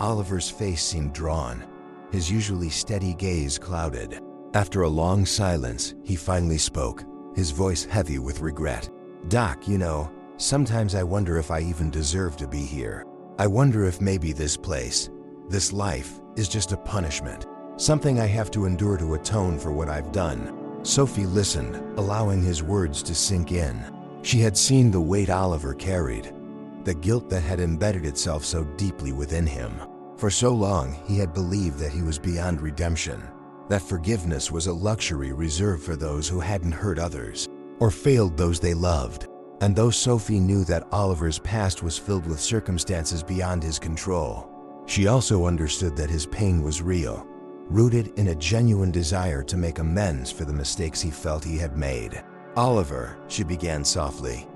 Oliver's face seemed drawn, his usually steady gaze clouded. After a long silence, he finally spoke, his voice heavy with regret. "Doc, sometimes I wonder if I even deserve to be here. I wonder if maybe this place, this life, is just a punishment, something I have to endure to atone for what I've done." Sophie listened, allowing his words to sink in. She had seen the weight Oliver carried, the guilt that had embedded itself so deeply within him. For so long, he had believed that he was beyond redemption, that forgiveness was a luxury reserved for those who hadn't hurt others or failed those they loved. And though Sophie knew that Oliver's past was filled with circumstances beyond his control, she also understood that his pain was real, rooted in a genuine desire to make amends for the mistakes he felt he had made. "Oliver," she began softly,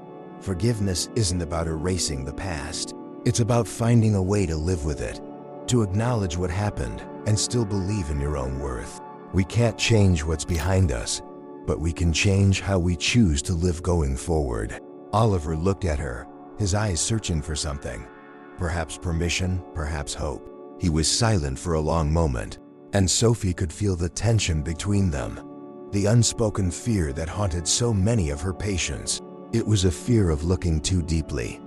"forgiveness isn't about erasing the past. It's about finding a way to live with it, to acknowledge what happened and still believe in your own worth. We can't change what's behind us, but we can change how we choose to live going forward." Oliver looked at her, his eyes searching for something. Perhaps permission, perhaps hope. He was silent for a long moment, and Sophie could feel the tension between them, the unspoken fear that haunted so many of her patients. It was a fear of looking too deeply,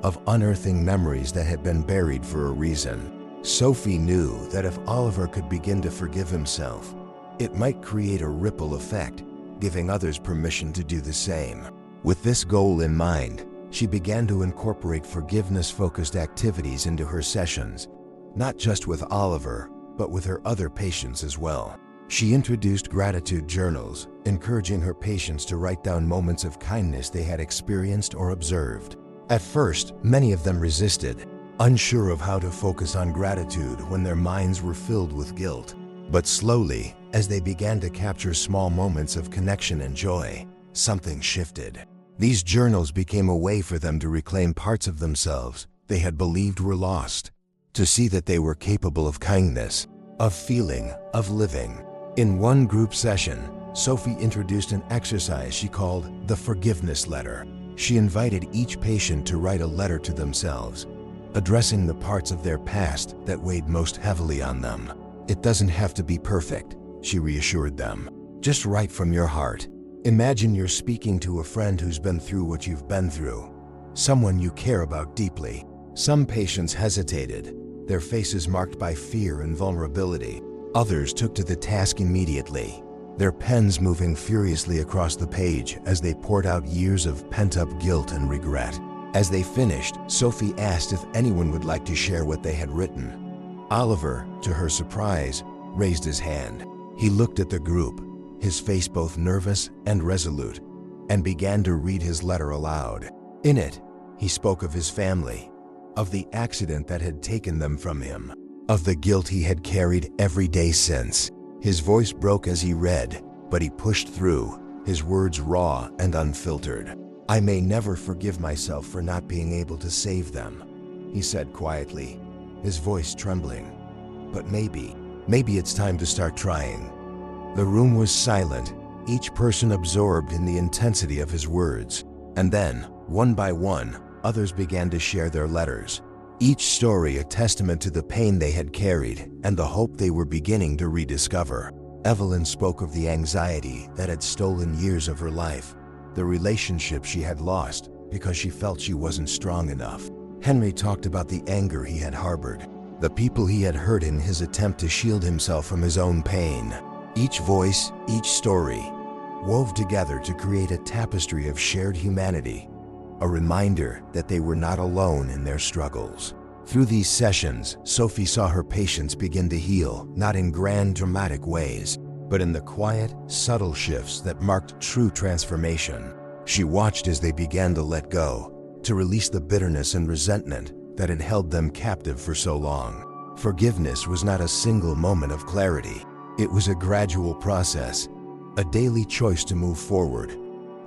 of unearthing memories that had been buried for a reason. Sophie knew that if Oliver could begin to forgive himself, it might create a ripple effect, giving others permission to do the same. With this goal in mind, she began to incorporate forgiveness-focused activities into her sessions, not just with Oliver, but with her other patients as well. She introduced gratitude journals, encouraging her patients to write down moments of kindness they had experienced or observed. At first, many of them resisted, unsure of how to focus on gratitude when their minds were filled with guilt. But slowly, as they began to capture small moments of connection and joy, something shifted. These journals became a way for them to reclaim parts of themselves they had believed were lost, to see that they were capable of kindness, of feeling, of living. In one group session, Sophie introduced an exercise she called the forgiveness letter. She invited each patient to write a letter to themselves, addressing the parts of their past that weighed most heavily on them. It doesn't have to be perfect, she reassured them. Just write from your heart. Imagine you're speaking to a friend who's been through what you've been through, someone you care about deeply. Some patients hesitated, their faces marked by fear and vulnerability. Others took to the task immediately, their pens moving furiously across the page as they poured out years of pent-up guilt and regret. As they finished, Sophie asked if anyone would like to share what they had written. Oliver, to her surprise, raised his hand. He looked at the group, his face both nervous and resolute, and began to read his letter aloud. In it, he spoke of his family, of the accident that had taken them from him, of the guilt he had carried every day since. His voice broke as he read, but he pushed through, his words raw and unfiltered. "I may never forgive myself for not being able to save them," he said quietly, his voice trembling. "But maybe it's time to start trying." The room was silent, each person absorbed in the intensity of his words. And then, one by one, others began to share their letters, each story a testament to the pain they had carried and the hope they were beginning to rediscover. Evelyn spoke of the anxiety that had stolen years of her life, the relationship she had lost because she felt she wasn't strong enough. Henry talked about the anger he had harbored, the people he had hurt in his attempt to shield himself from his own pain. Each voice, each story, wove together to create a tapestry of shared humanity, a reminder that they were not alone in their struggles. Through these sessions, Sophie saw her patients begin to heal, not in grand, dramatic ways, but in the quiet, subtle shifts that marked true transformation. She watched as they began to let go, to release the bitterness and resentment that had held them captive for so long. Forgiveness was not a single moment of clarity. It was a gradual process, a daily choice to move forward,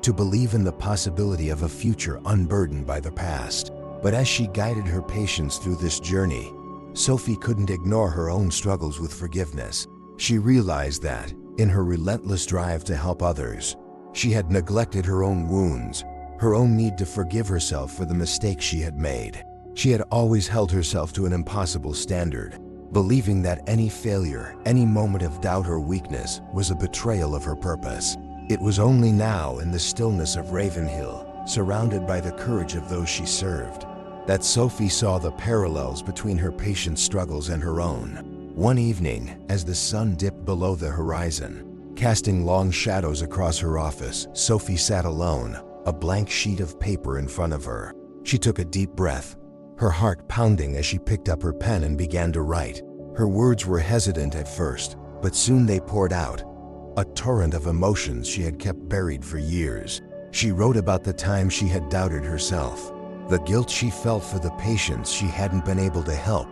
to believe in the possibility of a future unburdened by the past. But as she guided her patients through this journey, Sophie couldn't ignore her own struggles with forgiveness. She realized that, in her relentless drive to help others, she had neglected her own wounds, her own need to forgive herself for the mistakes she had made. She had always held herself to an impossible standard, believing that any failure, any moment of doubt or weakness was a betrayal of her purpose. It was only now, in the stillness of Ravenhill, surrounded by the courage of those she served, that Sophie saw the parallels between her patients' struggles and her own. One evening, as the sun dipped below the horizon, casting long shadows across her office, Sophie sat alone, a blank sheet of paper in front of her. She took a deep breath, her heart pounding as she picked up her pen and began to write. Her words were hesitant at first, but soon they poured out, a torrent of emotions she had kept buried for years. She wrote about the time she had doubted herself, the guilt she felt for the patients she hadn't been able to help,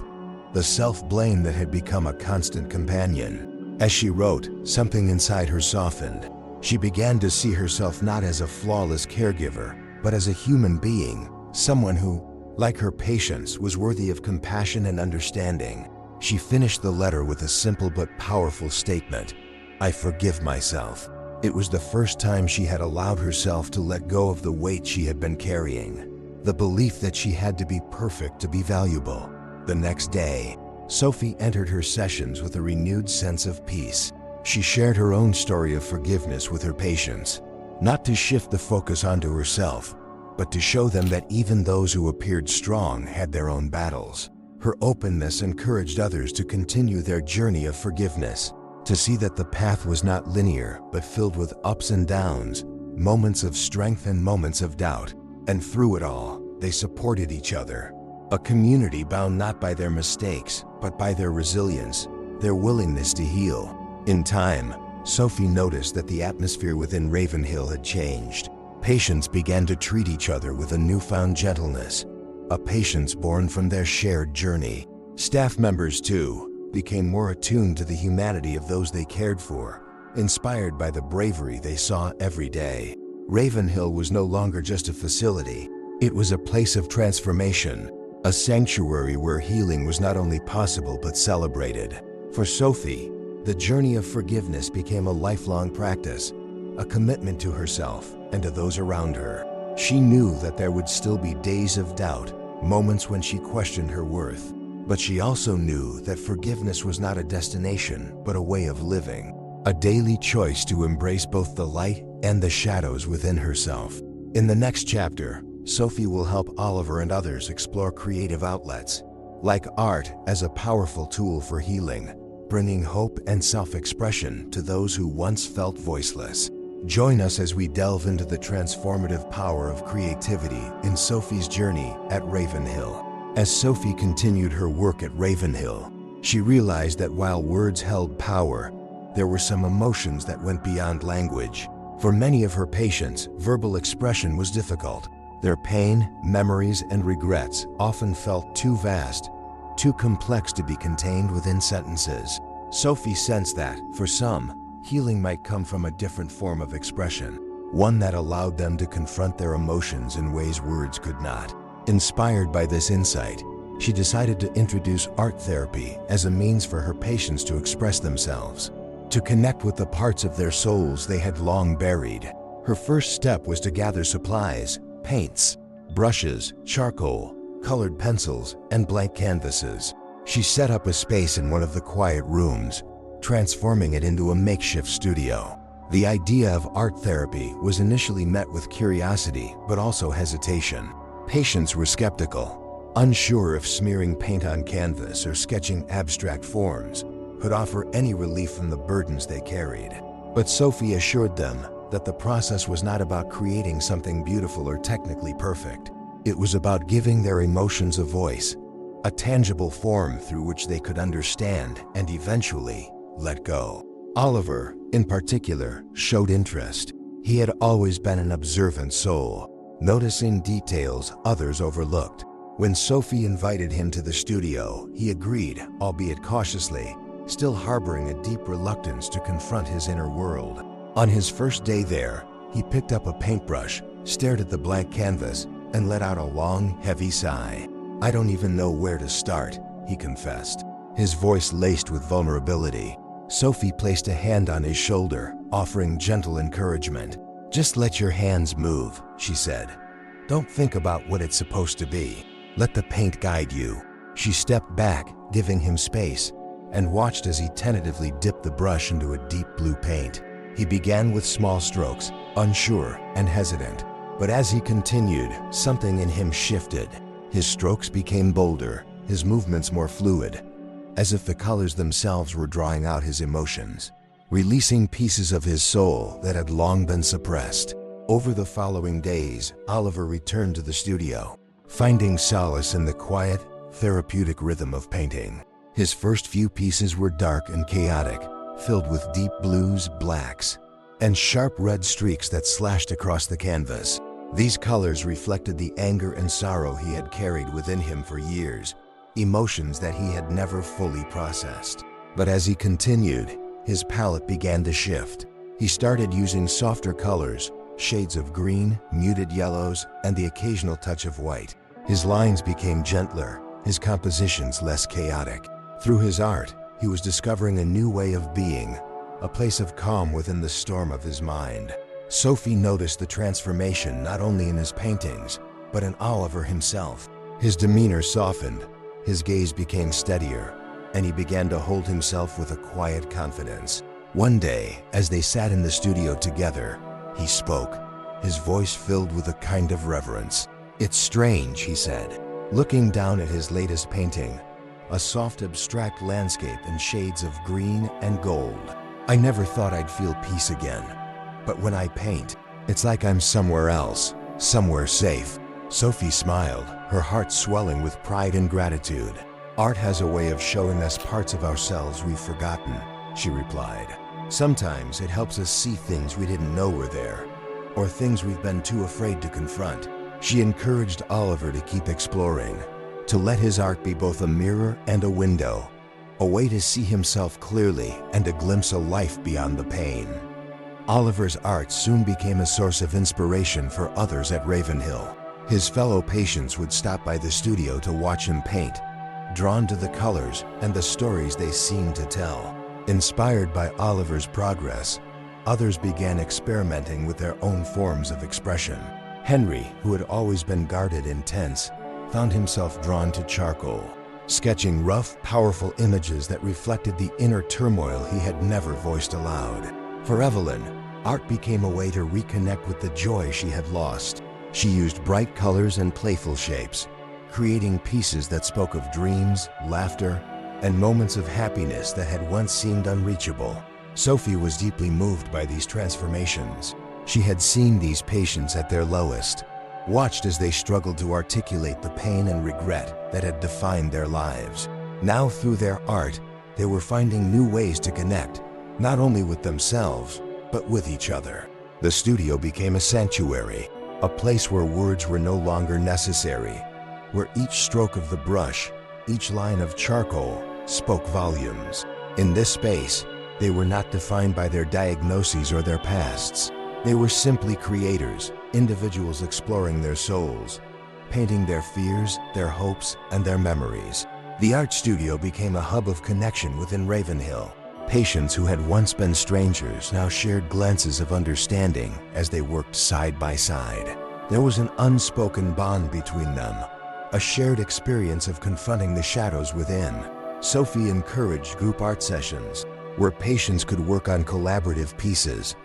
the self-blame that had become a constant companion. As she wrote, something inside her softened. She began to see herself not as a flawless caregiver, but as a human being, someone who, like her patients, was worthy of compassion and understanding. She finished the letter with a simple but powerful statement: "I forgive myself." It was the first time she had allowed herself to let go of the weight she had been carrying, the belief that she had to be perfect to be valuable. The next day, Sophie entered her sessions with a renewed sense of peace. She shared her own story of forgiveness with her patients, not to shift the focus onto herself, but to show them that even those who appeared strong had their own battles. Her openness encouraged others to continue their journey of forgiveness, to see that the path was not linear but filled with ups and downs, moments of strength and moments of doubt. And through it all, they supported each other, a community bound not by their mistakes, but by their resilience, their willingness to heal, In time, Sophie noticed that the atmosphere within Ravenhill had changed. Patients began to treat each other with a newfound gentleness, a patience born from their shared journey. Staff members, too, became more attuned to the humanity of those they cared for, inspired by the bravery they saw every day. Ravenhill was no longer just a facility. It was a place of transformation, a sanctuary where healing was not only possible but celebrated. For Sophie, the journey of forgiveness became a lifelong practice, a commitment to herself and to those around her. She knew that there would still be days of doubt, moments when she questioned her worth. But she also knew that forgiveness was not a destination, but a way of living, a daily choice to embrace both the light and the shadows within herself. In the next chapter, Sophie will help Oliver and others explore creative outlets, like art as a powerful tool for healing, bringing hope and self-expression to those who once felt voiceless. Join us as we delve into the transformative power of creativity in Sophie's journey at Ravenhill. As Sophie continued her work at Ravenhill, she realized that while words held power, there were some emotions that went beyond language. For many of her patients, verbal expression was difficult. Their pain, memories, and regrets often felt too vast, too complex to be contained within sentences. Sophie sensed that, for some, healing might come from a different form of expression, one that allowed them to confront their emotions in ways words could not. Inspired by this insight, she decided to introduce art therapy as a means for her patients to express themselves, to connect with the parts of their souls they had long buried. Her first step was to gather supplies: paints, brushes, charcoal, colored pencils, and blank canvases. She set up a space in one of the quiet rooms, transforming it into a makeshift studio. The idea of art therapy was initially met with curiosity, but also hesitation. Patients were skeptical, unsure if smearing paint on canvas or sketching abstract forms could offer any relief from the burdens they carried. But Sophie assured them that the process was not about creating something beautiful or technically perfect. It was about giving their emotions a voice, a tangible form through which they could understand and eventually let go. Oliver, in particular, showed interest. He had always been an observant soul, noticing details others overlooked. When Sophie invited him to the studio, he agreed, albeit cautiously, still harboring a deep reluctance to confront his inner world. On his first day there, he picked up a paintbrush, stared at the blank canvas, and let out a long, heavy sigh. "I don't even know where to start," he confessed, his voice laced with vulnerability. Sophie placed a hand on his shoulder, offering gentle encouragement. "Just let your hands move," she said. "Don't think about what it's supposed to be. Let the paint guide you." She stepped back, giving him space, and watched as he tentatively dipped the brush into a deep blue paint. He began with small strokes, unsure and hesitant. But as he continued, something in him shifted. His strokes became bolder, his movements more fluid, as if the colors themselves were drawing out his emotions, releasing pieces of his soul that had long been suppressed. Over the following days, Oliver returned to the studio, finding solace in the quiet, therapeutic rhythm of painting. His first few pieces were dark and chaotic, filled with deep blues, blacks, and sharp red streaks that slashed across the canvas. These colors reflected the anger and sorrow he had carried within him for years, emotions that he had never fully processed. But as he continued, his palette began to shift. He started using softer colors, shades of green, muted yellows, and the occasional touch of white. His lines became gentler, his compositions less chaotic. Through his art, he was discovering a new way of being, a place of calm within the storm of his mind. Sophie noticed the transformation not only in his paintings, but in Oliver himself. His demeanor softened, his gaze became steadier, and he began to hold himself with a quiet confidence. One day, as they sat in the studio together, he spoke, his voice filled with a kind of reverence. "It's strange," he said, looking down at his latest painting, a soft abstract landscape in shades of green and gold. "I never thought I'd feel peace again. But when I paint, it's like I'm somewhere else, somewhere safe." Sophie smiled, her heart swelling with pride and gratitude. Art has a way of showing us parts of ourselves we've forgotten, she replied. Sometimes it helps us see things we didn't know were there, or things we've been too afraid to confront. She encouraged Oliver to keep exploring, to let his art be both a mirror and a window, a way to see himself clearly and to glimpse a life beyond the pain. Oliver's art soon became a source of inspiration for others at Ravenhill. His fellow patients would stop by the studio to watch him paint, drawn to the colors and the stories they seemed to tell. Inspired by Oliver's progress, others began experimenting with their own forms of expression. Henry, who had always been guarded and tense, found himself drawn to charcoal, sketching rough, powerful images that reflected the inner turmoil he had never voiced aloud. For Evelyn, art became a way to reconnect with the joy she had lost. She used bright colors and playful shapes, creating pieces that spoke of dreams, laughter, and moments of happiness that had once seemed unreachable. Sophie was deeply moved by these transformations. She had seen these patients at their lowest, watched as they struggled to articulate the pain and regret that had defined their lives. Now, through their art, they were finding new ways to connect, not only with themselves, but with each other. The studio became a sanctuary, a place where words were no longer necessary, where each stroke of the brush, each line of charcoal, spoke volumes. In this space, they were not defined by their diagnoses or their pasts. They were simply creators, individuals exploring their souls, painting their fears, their hopes, and their memories. The art studio became a hub of connection within Ravenhill. Patients who had once been strangers now shared glances of understanding as they worked side by side. There was an unspoken bond between them, a shared experience of confronting the shadows within. Sophie encouraged group art sessions, where patients could work on collaborative pieces,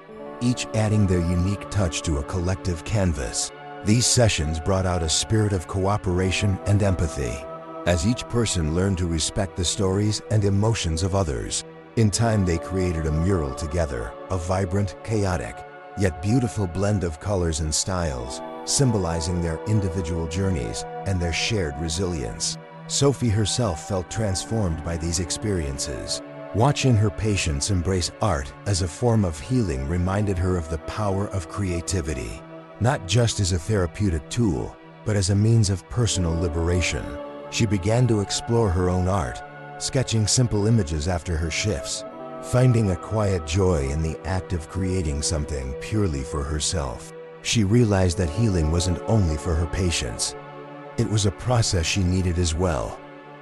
each adding their unique touch to a collective canvas. These sessions brought out a spirit of cooperation and empathy, as each person learned to respect the stories and emotions of others. In time, they created a mural together, a vibrant, chaotic, yet beautiful blend of colors and styles, symbolizing their individual journeys and their shared resilience. Sophie herself felt transformed by these experiences. Watching her patients embrace art as a form of healing reminded her of the power of creativity, not just as a therapeutic tool, but as a means of personal liberation. She began to explore her own art, sketching simple images after her shifts, finding a quiet joy in the act of creating something purely for herself. She realized that healing wasn't only for her patients. It was a process she needed as well,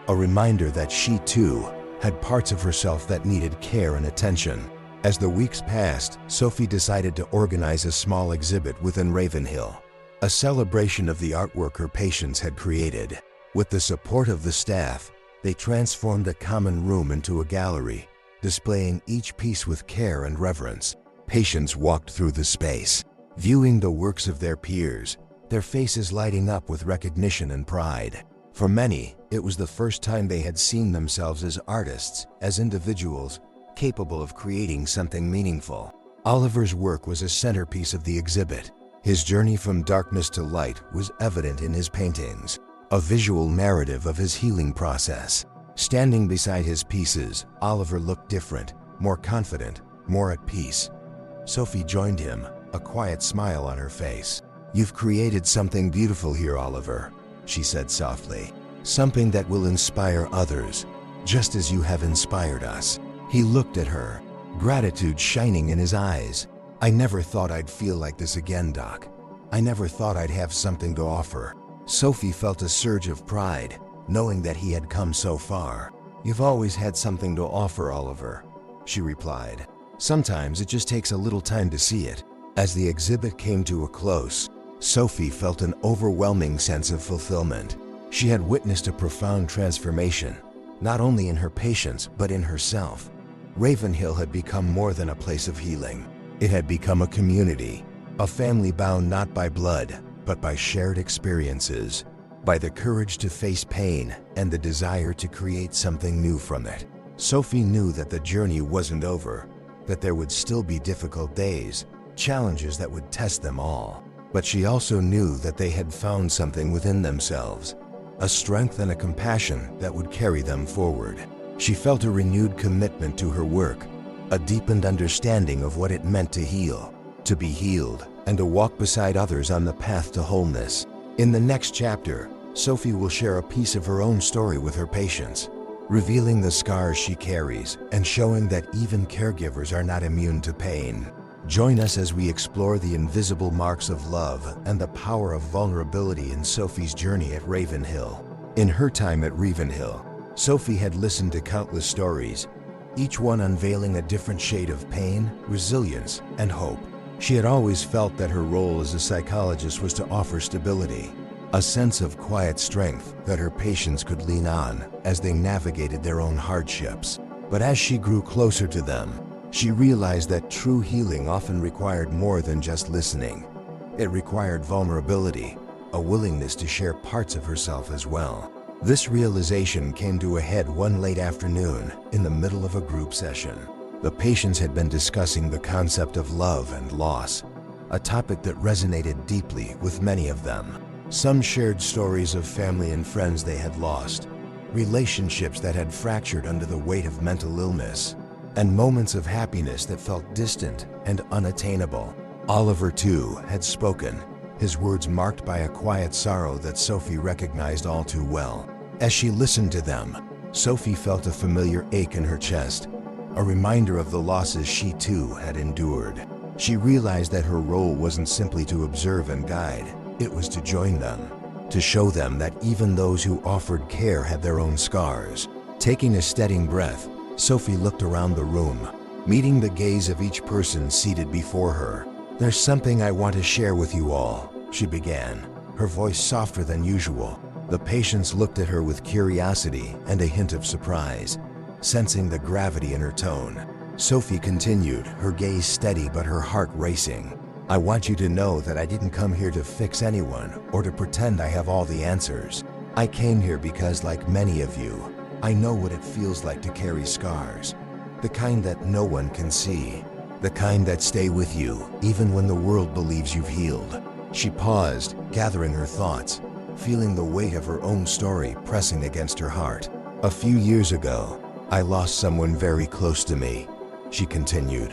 a reminder that she too had parts of herself that needed care and attention. As the weeks passed, Sophie decided to organize a small exhibit within Ravenhill, a celebration of the artwork her patients had created. With the support of the staff, they transformed a common room into a gallery, displaying each piece with care and reverence. Patients walked through the space, viewing the works of their peers, their faces lighting up with recognition and pride. For many, it was the first time they had seen themselves as artists, as individuals, capable of creating something meaningful. Oliver's work was a centerpiece of the exhibit. His journey from darkness to light was evident in his paintings, a visual narrative of his healing process. Standing beside his pieces, Oliver looked different, more confident, more at peace. Sophie joined him, a quiet smile on her face. "You've created something beautiful here, Oliver," she said softly. "Something that will inspire others, just as you have inspired us." He looked at her, gratitude shining in his eyes. "I never thought I'd feel like this again, Doc. I never thought I'd have something to offer." Sophie felt a surge of pride, knowing that he had come so far. "You've always had something to offer, Oliver," she replied. "Sometimes it just takes a little time to see it." As the exhibit came to a close, Sophie felt an overwhelming sense of fulfillment. She had witnessed a profound transformation, not only in her patients, but in herself. Ravenhill had become more than a place of healing. It had become a community, a family bound not by blood, but by shared experiences, by the courage to face pain and the desire to create something new from it. Sophie knew that the journey wasn't over, that there would still be difficult days, challenges that would test them all. But she also knew that they had found something within themselves, a strength and a compassion that would carry them forward. She felt a renewed commitment to her work, a deepened understanding of what it meant to heal, to be healed, and to walk beside others on the path to wholeness. In the next chapter, Sophie will share a piece of her own story with her patients, revealing the scars she carries and showing that even caregivers are not immune to pain. Join us as we explore the invisible marks of love and the power of vulnerability in Sophie's journey at Ravenhill. In her time at Ravenhill, Sophie had listened to countless stories, each one unveiling a different shade of pain, resilience, and hope. She had always felt that her role as a psychologist was to offer stability, a sense of quiet strength that her patients could lean on as they navigated their own hardships. But as she grew closer to them, she realized that true healing often required more than just listening. It required vulnerability, a willingness to share parts of herself as well. This realization came to a head one late afternoon in the middle of a group session. The patients had been discussing the concept of love and loss, a topic that resonated deeply with many of them. Some shared stories of family and friends they had lost, relationships that had fractured under the weight of mental illness, and moments of happiness that felt distant and unattainable. Oliver, too, had spoken, his words marked by a quiet sorrow that Sophie recognized all too well. As she listened to them, Sophie felt a familiar ache in her chest, a reminder of the losses she too had endured. She realized that her role wasn't simply to observe and guide, it was to join them, to show them that even those who offered care had their own scars. Taking a steadying breath, Sophie looked around the room, meeting the gaze of each person seated before her. "There's something I want to share with you all," she began, her voice softer than usual. The patients looked at her with curiosity and a hint of surprise, sensing the gravity in her tone. Sophie continued, her gaze steady but her heart racing. "I want you to know that I didn't come here to fix anyone or to pretend I have all the answers. I came here because, like many of you, I know what it feels like to carry scars, the kind that no one can see, the kind that stay with you even when the world believes you've healed." She paused, gathering her thoughts, feeling the weight of her own story pressing against her heart. "A few years ago, I lost someone very close to me," she continued,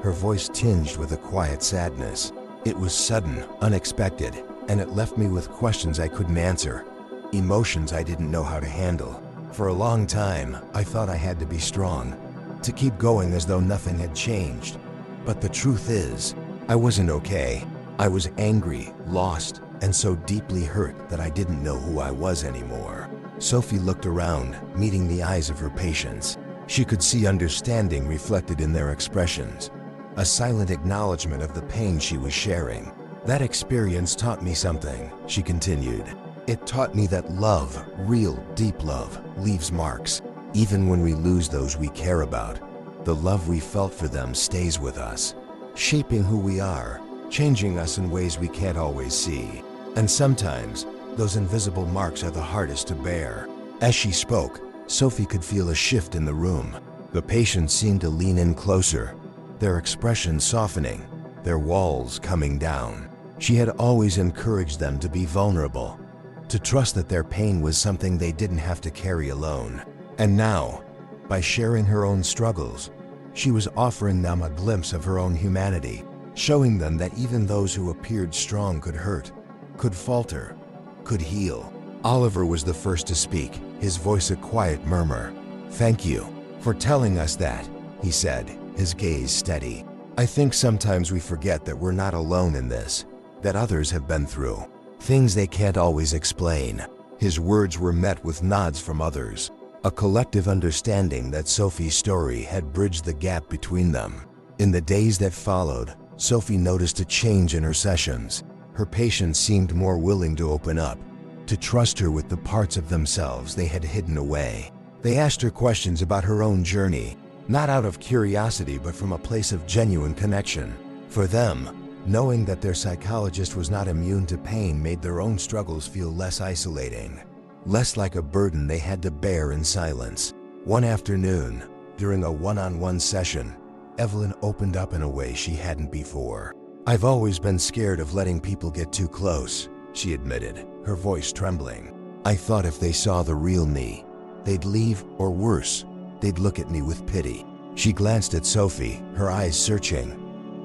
her voice tinged with a quiet sadness. "It was sudden, unexpected, and it left me with questions I couldn't answer, emotions I didn't know how to handle. For a long time, I thought I had to be strong, to keep going as though nothing had changed. But the truth is, I wasn't okay. I was angry, lost, and so deeply hurt that I didn't know who I was anymore." Sophie looked around, meeting the eyes of her patients. She could see understanding reflected in their expressions, a silent acknowledgement of the pain she was sharing. "That experience taught me something," she continued. "It taught me that love, real, deep love, leaves marks. Even when we lose those we care about, the love we felt for them stays with us, shaping who we are, changing us in ways we can't always see. And sometimes, those invisible marks are the hardest to bear." As she spoke, Sophie could feel a shift in the room. The patients seemed to lean in closer, their expressions softening, their walls coming down. She had always encouraged them to be vulnerable, to trust that their pain was something they didn't have to carry alone. And now, by sharing her own struggles, she was offering them a glimpse of her own humanity, showing them that even those who appeared strong could hurt, could falter, could heal. Oliver was the first to speak, his voice a quiet murmur. "Thank you for telling us that," he said, his gaze steady. "I think sometimes we forget that we're not alone in this, that others have been through things they can't always explain." His words were met with nods from others, a collective understanding that Sophie's story had bridged the gap between them. In the days that followed, Sophie noticed a change in her sessions. Her patients seemed more willing to open up, to trust her with the parts of themselves they had hidden away. They asked her questions about her own journey, not out of curiosity but from a place of genuine connection. For them, knowing that their psychologist was not immune to pain made their own struggles feel less isolating, less like a burden they had to bear in silence. One afternoon, during a one-on-one session, Evelyn opened up in a way she hadn't before. "I've always been scared of letting people get too close," she admitted, her voice trembling. "I thought if they saw the real me, they'd leave, or worse, they'd look at me with pity." She glanced at Sophie, her eyes searching.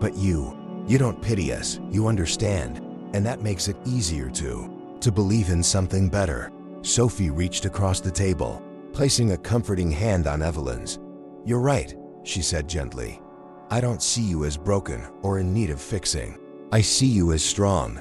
"But you don't pity us, you understand, and that makes it easier to believe in something better." Sophie reached across the table, placing a comforting hand on Evelyn's. "You're right," she said gently. "I don't see you as broken or in need of fixing. I see you as strong,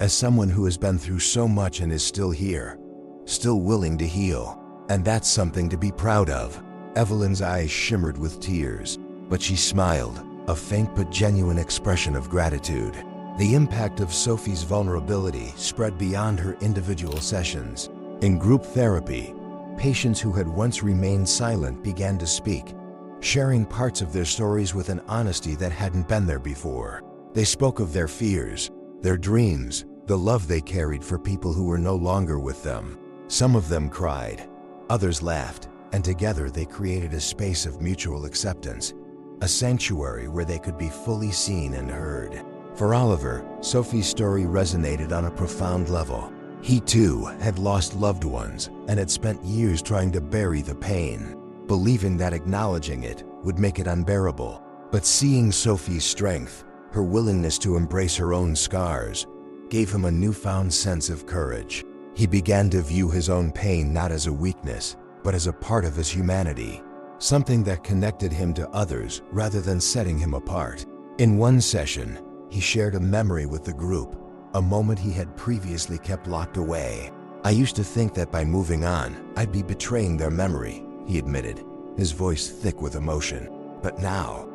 as someone who has been through so much and is still here, still willing to heal. And that's something to be proud of." Evelyn's eyes shimmered with tears, but she smiled, a faint but genuine expression of gratitude. The impact of Sophie's vulnerability spread beyond her individual sessions. In group therapy, patients who had once remained silent began to speak, sharing parts of their stories with an honesty that hadn't been there before. They spoke of their fears, their dreams, the love they carried for people who were no longer with them. Some of them cried, others laughed, and together they created a space of mutual acceptance, a sanctuary where they could be fully seen and heard. For Oliver, Sophie's story resonated on a profound level. He too had lost loved ones and had spent years trying to bury the pain, believing that acknowledging it would make it unbearable. But seeing Sophie's strength, her willingness to embrace her own scars, gave him a newfound sense of courage. He began to view his own pain not as a weakness, but as a part of his humanity, something that connected him to others rather than setting him apart. In one session, he shared a memory with the group, a moment he had previously kept locked away. "I used to think that by moving on, I'd be betraying their memory," he admitted, his voice thick with emotion. "But now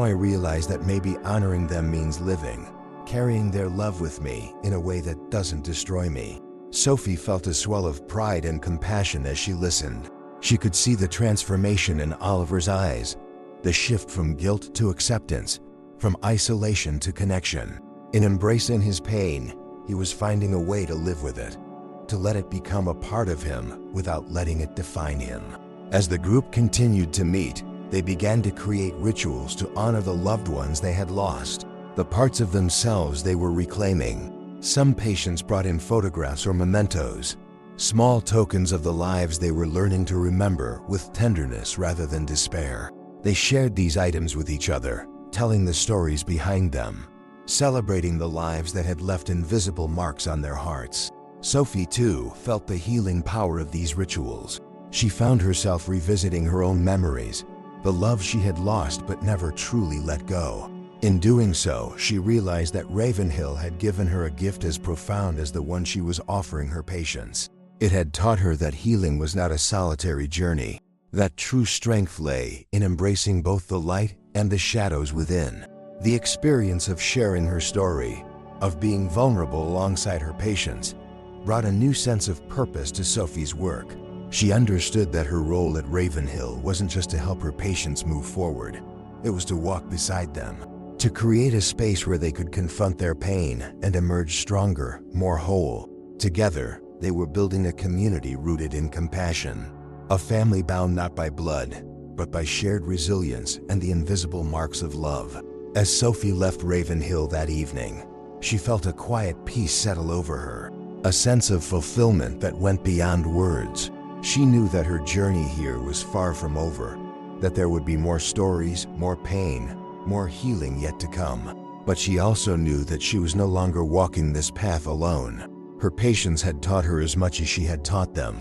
I realize that maybe honoring them means living, carrying their love with me in a way that doesn't destroy me." Sophie felt a swell of pride and compassion as she listened. She could see the transformation in Oliver's eyes, the shift from guilt to acceptance, from isolation to connection. In embracing his pain, he was finding a way to live with it, to let it become a part of him without letting it define him. As the group continued to meet, they began to create rituals to honor the loved ones they had lost, the parts of themselves they were reclaiming. Some patients brought in photographs or mementos, small tokens of the lives they were learning to remember with tenderness rather than despair. They shared these items with each other, telling the stories behind them, celebrating the lives that had left invisible marks on their hearts. Sophie, too, felt the healing power of these rituals. She found herself revisiting her own memories, the love she had lost but never truly let go. In doing so, she realized that Ravenhill had given her a gift as profound as the one she was offering her patients. It had taught her that healing was not a solitary journey, that true strength lay in embracing both the light and the shadows within. The experience of sharing her story, of being vulnerable alongside her patients, brought a new sense of purpose to Sophie's work. She understood that her role at Ravenhill wasn't just to help her patients move forward, it was to walk beside them, to create a space where they could confront their pain and emerge stronger, more whole. Together, they were building a community rooted in compassion, a family bound not by blood, but by shared resilience and the invisible marks of love. As Sophie left Ravenhill that evening, she felt a quiet peace settle over her, a sense of fulfillment that went beyond words. She knew that her journey here was far from over, that there would be more stories, more pain, more healing yet to come. But she also knew that she was no longer walking this path alone. Her patients had taught her as much as she had taught them,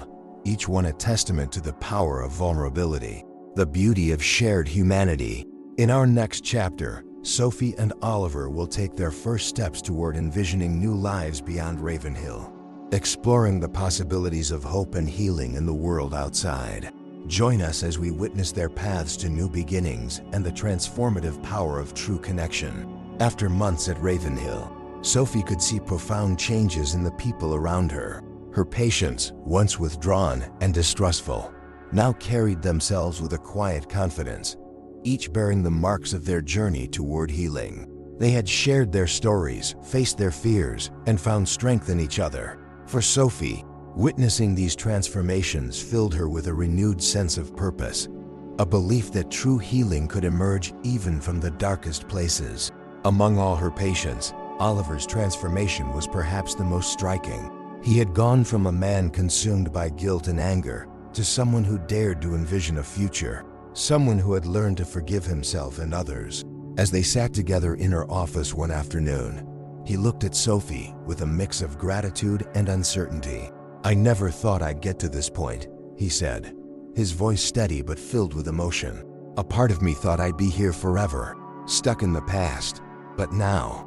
each one a testament to the power of vulnerability, the beauty of shared humanity. In our next chapter, Sophie and Oliver will take their first steps toward envisioning new lives beyond Ravenhill, exploring the possibilities of hope and healing in the world outside. Join us as we witness their paths to new beginnings and the transformative power of true connection. After months at Ravenhill, Sophie could see profound changes in the people around her. Her patients, once withdrawn and distrustful, now carried themselves with a quiet confidence, each bearing the marks of their journey toward healing. They had shared their stories, faced their fears, and found strength in each other. For Sophie, witnessing these transformations filled her with a renewed sense of purpose, a belief that true healing could emerge even from the darkest places. Among all her patients, Oliver's transformation was perhaps the most striking. He had gone from a man consumed by guilt and anger to someone who dared to envision a future, someone who had learned to forgive himself and others. As they sat together in her office one afternoon, he looked at Sophie with a mix of gratitude and uncertainty. "I never thought I'd get to this point," he said, his voice steady but filled with emotion. "A part of me thought I'd be here forever, stuck in the past. But now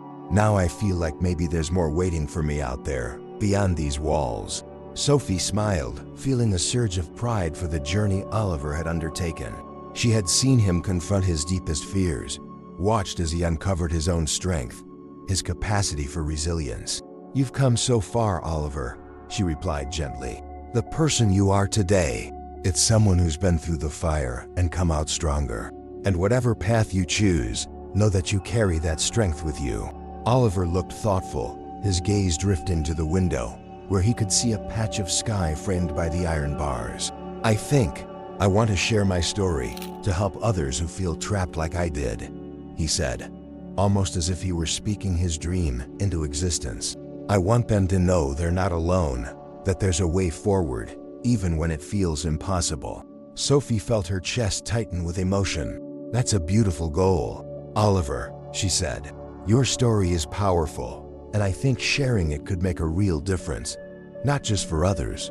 I feel like maybe there's more waiting for me out there, beyond these walls." Sophie smiled, feeling a surge of pride for the journey Oliver had undertaken. She had seen him confront his deepest fears, watched as he uncovered his own strength, his capacity for resilience. "You've come so far, Oliver," she replied gently. "The person you are today, it's someone who's been through the fire and come out stronger. And whatever path you choose, know that you carry that strength with you." Oliver looked thoughtful, his gaze drifting to the window, where he could see a patch of sky framed by the iron bars. I want to share my story to help others who feel trapped like I did," he said, almost as if he were speaking his dream into existence. "I want them to know they're not alone, that there's a way forward, even when it feels impossible." Sophie felt her chest tighten with emotion. "That's a beautiful goal, Oliver," she said. "Your story is powerful, and I think sharing it could make a real difference, not just for others,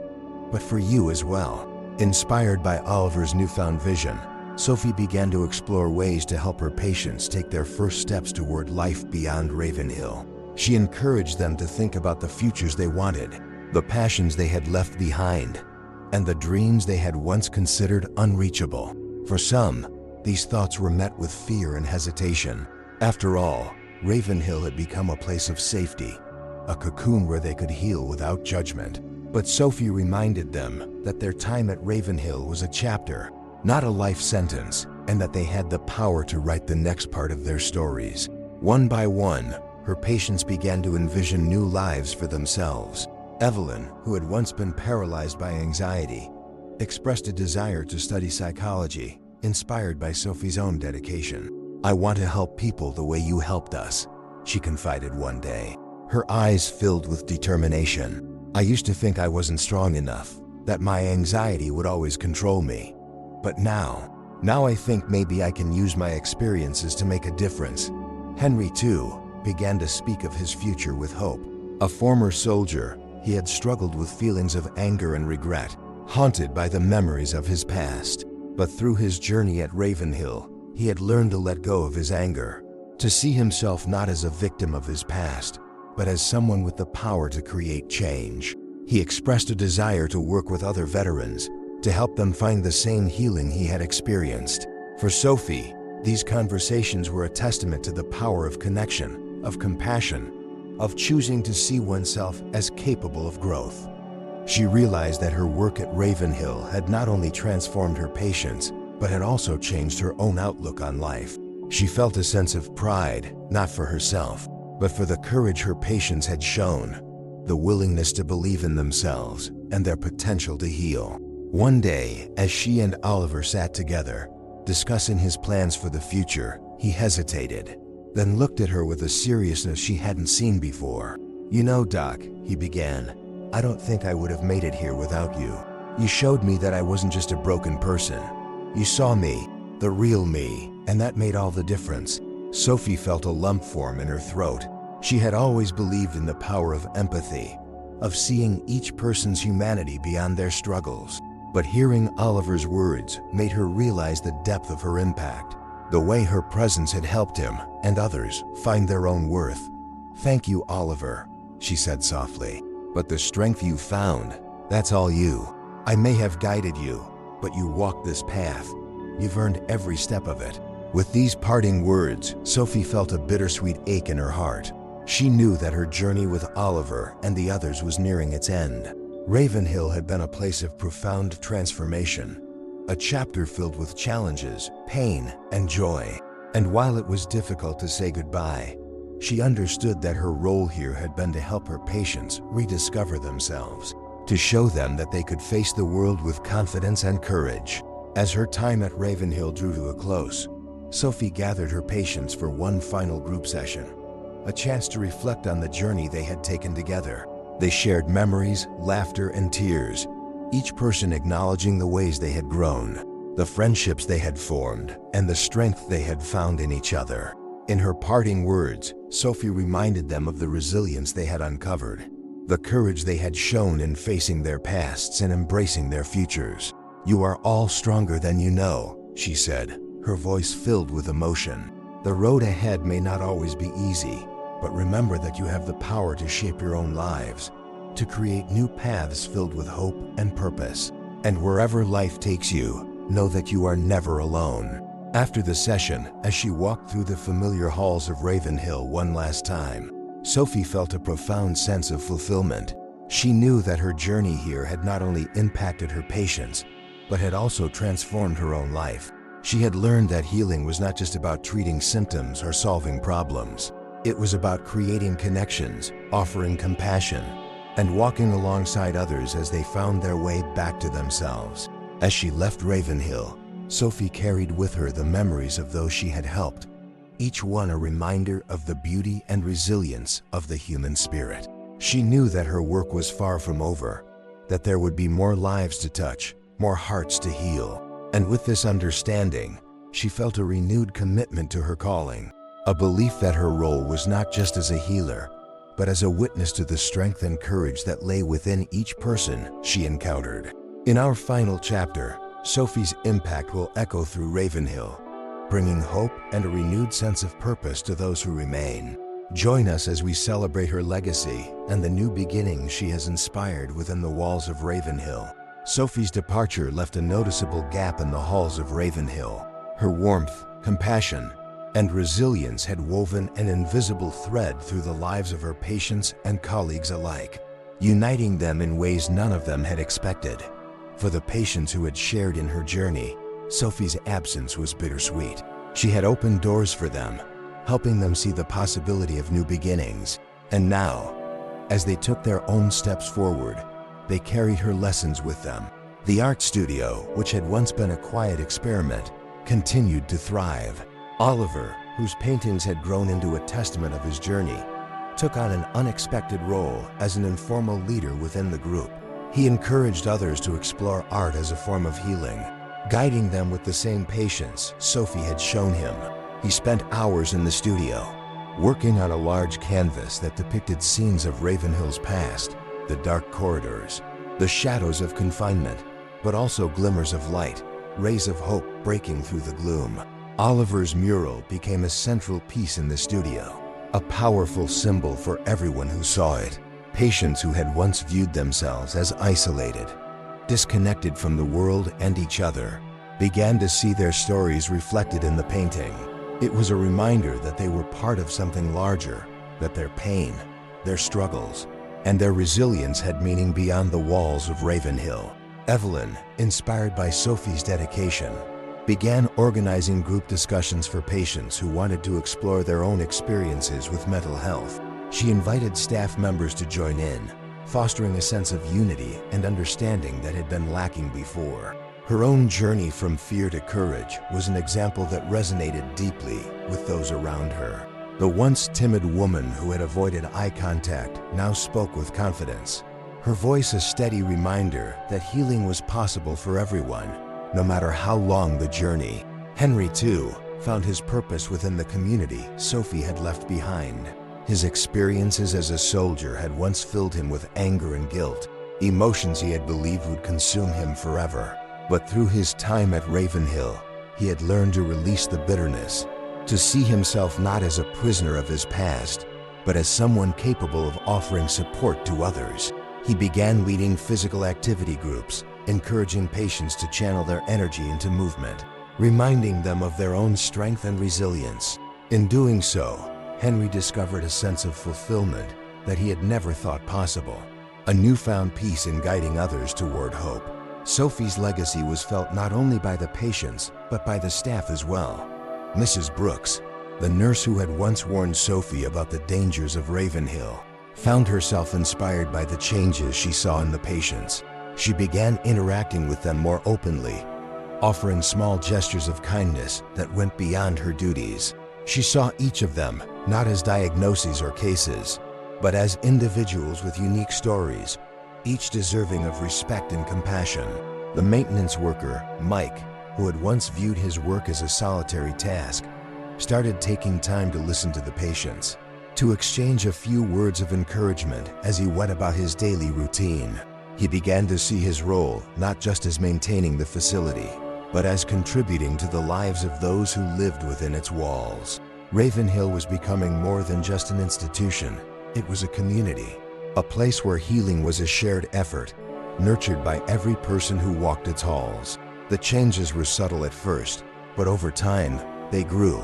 but for you as well." Inspired by Oliver's newfound vision, Sophie began to explore ways to help her patients take their first steps toward life beyond Ravenhill. She encouraged them to think about the futures they wanted, the passions they had left behind, and the dreams they had once considered unreachable. For some, these thoughts were met with fear and hesitation. After all, Ravenhill had become a place of safety, a cocoon where they could heal without judgment. But Sophie reminded them that their time at Ravenhill was a chapter, not a life sentence, and that they had the power to write the next part of their stories. One by one, her patients began to envision new lives for themselves. Evelyn, who had once been paralyzed by anxiety, expressed a desire to study psychology, inspired by Sophie's own dedication. "I want to help people the way you helped us," she confided one day. Her eyes filled with determination. "I used to think I wasn't strong enough, that my anxiety would always control me. But now I think maybe I can use my experiences to make a difference." Henry, too, began to speak of his future with hope. A former soldier, he had struggled with feelings of anger and regret, haunted by the memories of his past. But through his journey at Ravenhill, he had learned to let go of his anger, to see himself not as a victim of his past, but as someone with the power to create change. He expressed a desire to work with other veterans, to help them find the same healing he had experienced. For Sophie, these conversations were a testament to the power of connection, of compassion, of choosing to see oneself as capable of growth. She realized that her work at Ravenhill had not only transformed her patients, but had also changed her own outlook on life. She felt a sense of pride, not for herself, but for the courage her patients had shown, the willingness to believe in themselves and their potential to heal. One day, as she and Oliver sat together, discussing his plans for the future, he hesitated, then looked at her with a seriousness she hadn't seen before. "You know, Doc," he began, "I don't think I would have made it here without you. You showed me that I wasn't just a broken person. You saw me, the real me, and that made all the difference." Sophie felt a lump form in her throat. She had always believed in the power of empathy, of seeing each person's humanity beyond their struggles. But hearing Oliver's words made her realize the depth of her impact, the way her presence had helped him and others find their own worth. "Thank you, Oliver," she said softly. "But the strength you found, that's all you. I may have guided you, but you walked this path. You've earned every step of it." With these parting words, Sophie felt a bittersweet ache in her heart. She knew that her journey with Oliver and the others was nearing its end. Ravenhill had been a place of profound transformation, a chapter filled with challenges, pain, and joy. And while it was difficult to say goodbye, she understood that her role here had been to help her patients rediscover themselves, to show them that they could face the world with confidence and courage. As her time at Ravenhill drew to a close, Sophie gathered her patients for one final group session, a chance to reflect on the journey they had taken together. They shared memories, laughter, and tears, each person acknowledging the ways they had grown. the friendships they had formed, and the strength they had found in each other. In her parting words, Sophie reminded them of the resilience they had uncovered, the courage they had shown in facing their pasts and embracing their futures. "You are all stronger than you know," she said, her voice filled with emotion. "The road ahead may not always be easy, but remember that you have the power to shape your own lives, to create new paths filled with hope and purpose. And wherever life takes you, know that you are never alone." After the session, as she walked through the familiar halls of Ravenhill one last time, Sophie felt a profound sense of fulfillment. She knew that her journey here had not only impacted her patients, but had also transformed her own life. She had learned that healing was not just about treating symptoms or solving problems. It was about creating connections, offering compassion, and walking alongside others as they found their way back to themselves. As she left Ravenhill, Sophie carried with her the memories of those she had helped, each one a reminder of the beauty and resilience of the human spirit. She knew that her work was far from over, that there would be more lives to touch, more hearts to heal. And with this understanding, she felt a renewed commitment to her calling, a belief that her role was not just as a healer, but as a witness to the strength and courage that lay within each person she encountered. In our final chapter, Sophie's impact will echo through Ravenhill, bringing hope and a renewed sense of purpose to those who remain. Join us as we celebrate her legacy and the new beginnings she has inspired within the walls of Ravenhill. Sophie's departure left a noticeable gap in the halls of Ravenhill. Her warmth, compassion, and resilience had woven an invisible thread through the lives of her patients and colleagues alike, uniting them in ways none of them had expected. For the patients who had shared in her journey, Sophie's absence was bittersweet. She had opened doors for them, helping them see the possibility of new beginnings. And now, as they took their own steps forward, they carried her lessons with them. The art studio, which had once been a quiet experiment, continued to thrive. Oliver, whose paintings had grown into a testament of his journey, took on an unexpected role as an informal leader within the group. He encouraged others to explore art as a form of healing, guiding them with the same patience Sophie had shown him. He spent hours in the studio, working on a large canvas that depicted scenes of Ravenhill's past, the dark corridors, the shadows of confinement, but also glimmers of light, rays of hope breaking through the gloom. Oliver's mural became a central piece in the studio, a powerful symbol for everyone who saw it. Patients who had once viewed themselves as isolated, disconnected from the world and each other, began to see their stories reflected in the painting. It was a reminder that they were part of something larger, that their pain, their struggles, and their resilience had meaning beyond the walls of Ravenhill. Evelyn, inspired by Sophie's dedication, began organizing group discussions for patients who wanted to explore their own experiences with mental health. She invited staff members to join in, fostering a sense of unity and understanding that had been lacking before. Her own journey from fear to courage was an example that resonated deeply with those around her. The once timid woman who had avoided eye contact now spoke with confidence, her voice a steady reminder that healing was possible for everyone, no matter how long the journey. Henry, too, found his purpose within the community Sophie had left behind. His experiences as a soldier had once filled him with anger and guilt, emotions he had believed would consume him forever. But through his time at Ravenhill, he had learned to release the bitterness, to see himself not as a prisoner of his past, but as someone capable of offering support to others. He began leading physical activity groups, encouraging patients to channel their energy into movement, reminding them of their own strength and resilience. In doing so, Henry discovered a sense of fulfillment that he had never thought possible, a newfound peace in guiding others toward hope. Sophie's legacy was felt not only by the patients, but by the staff as well. Mrs. Brooks, the nurse who had once warned Sophie about the dangers of Ravenhill, found herself inspired by the changes she saw in the patients. She began interacting with them more openly, offering small gestures of kindness that went beyond her duties. She saw each of them not as diagnoses or cases, but as individuals with unique stories, each deserving of respect and compassion. The maintenance worker, Mike, who had once viewed his work as a solitary task, started taking time to listen to the patients, to exchange a few words of encouragement as he went about his daily routine. He began to see his role not just as maintaining the facility, but as contributing to the lives of those who lived within its walls. Ravenhill was becoming more than just an institution. It was a community, a place where healing was a shared effort, nurtured by every person who walked its halls. The changes were subtle at first, but over time, they grew,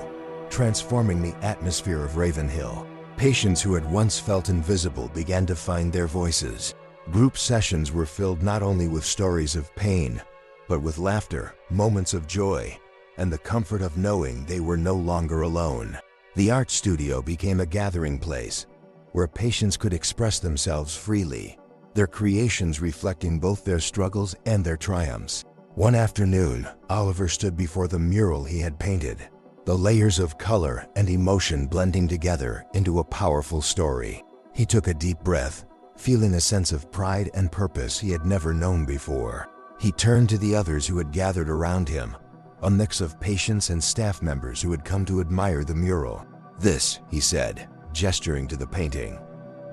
transforming the atmosphere of Ravenhill. Patients who had once felt invisible began to find their voices. Group sessions were filled not only with stories of pain, but with laughter, moments of joy, and the comfort of knowing they were no longer alone. The art studio became a gathering place where patients could express themselves freely, their creations reflecting both their struggles and their triumphs. One afternoon, Oliver stood before the mural he had painted, the layers of color and emotion blending together into a powerful story. He took a deep breath, feeling a sense of pride and purpose he had never known before. He turned to the others who had gathered around him, a mix of patients and staff members who had come to admire the mural. "This," he said, gesturing to the painting,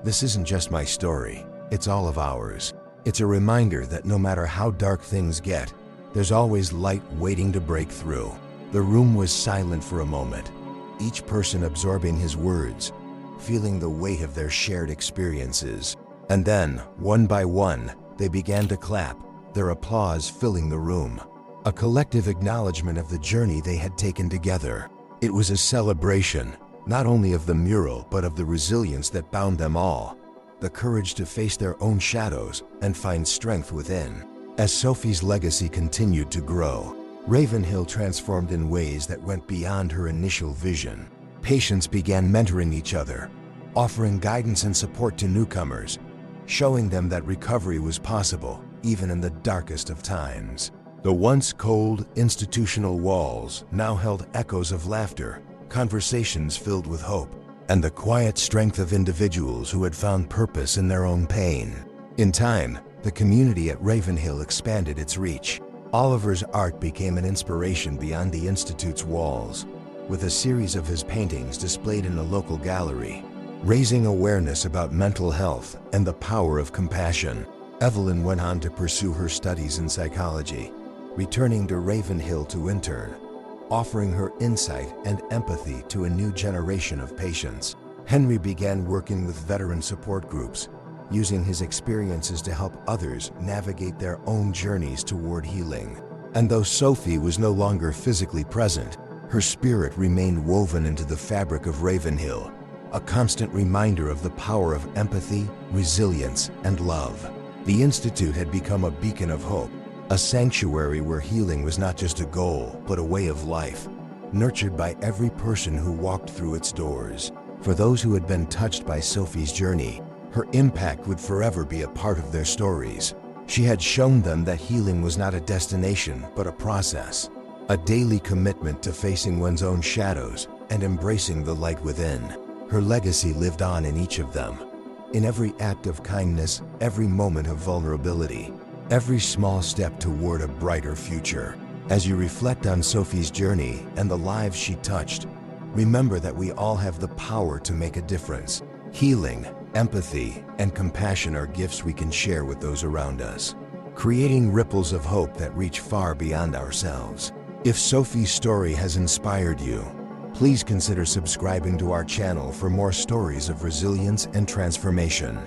"this isn't just my story, it's all of ours. It's a reminder that no matter how dark things get, there's always light waiting to break through." The room was silent for a moment, each person absorbing his words, feeling the weight of their shared experiences. And then, one by one, they began to clap, their applause filling the room, a collective acknowledgement of the journey they had taken together. It was a celebration, not only of the mural, but of the resilience that bound them all, the courage to face their own shadows and find strength within. As Sophie's legacy continued to grow, Ravenhill transformed in ways that went beyond her initial vision. Patients began mentoring each other, offering guidance and support to newcomers, showing them that recovery was possible, even in the darkest of times. The once cold, institutional walls now held echoes of laughter, conversations filled with hope, and the quiet strength of individuals who had found purpose in their own pain. In time, the community at Ravenhill expanded its reach. Oliver's art became an inspiration beyond the Institute's walls, with a series of his paintings displayed in a local gallery, raising awareness about mental health and the power of compassion. Evelyn went on to pursue her studies in psychology, returning to Ravenhill to intern, offering her insight and empathy to a new generation of patients. Henry began working with veteran support groups, using his experiences to help others navigate their own journeys toward healing. And though Sophie was no longer physically present, her spirit remained woven into the fabric of Ravenhill, a constant reminder of the power of empathy, resilience, and love. The Institute had become a beacon of hope, a sanctuary where healing was not just a goal, but a way of life, nurtured by every person who walked through its doors. For those who had been touched by Sophie's journey, her impact would forever be a part of their stories. She had shown them that healing was not a destination, but a process, a daily commitment to facing one's own shadows and embracing the light within. Her legacy lived on in each of them, in every act of kindness, every moment of vulnerability, every small step toward a brighter future. As you reflect on Sophie's journey and the lives she touched, remember that we all have the power to make a difference. Healing, empathy, and compassion are gifts we can share with those around us, creating ripples of hope that reach far beyond ourselves. If Sophie's story has inspired you, please consider subscribing to our channel for more stories of resilience and transformation.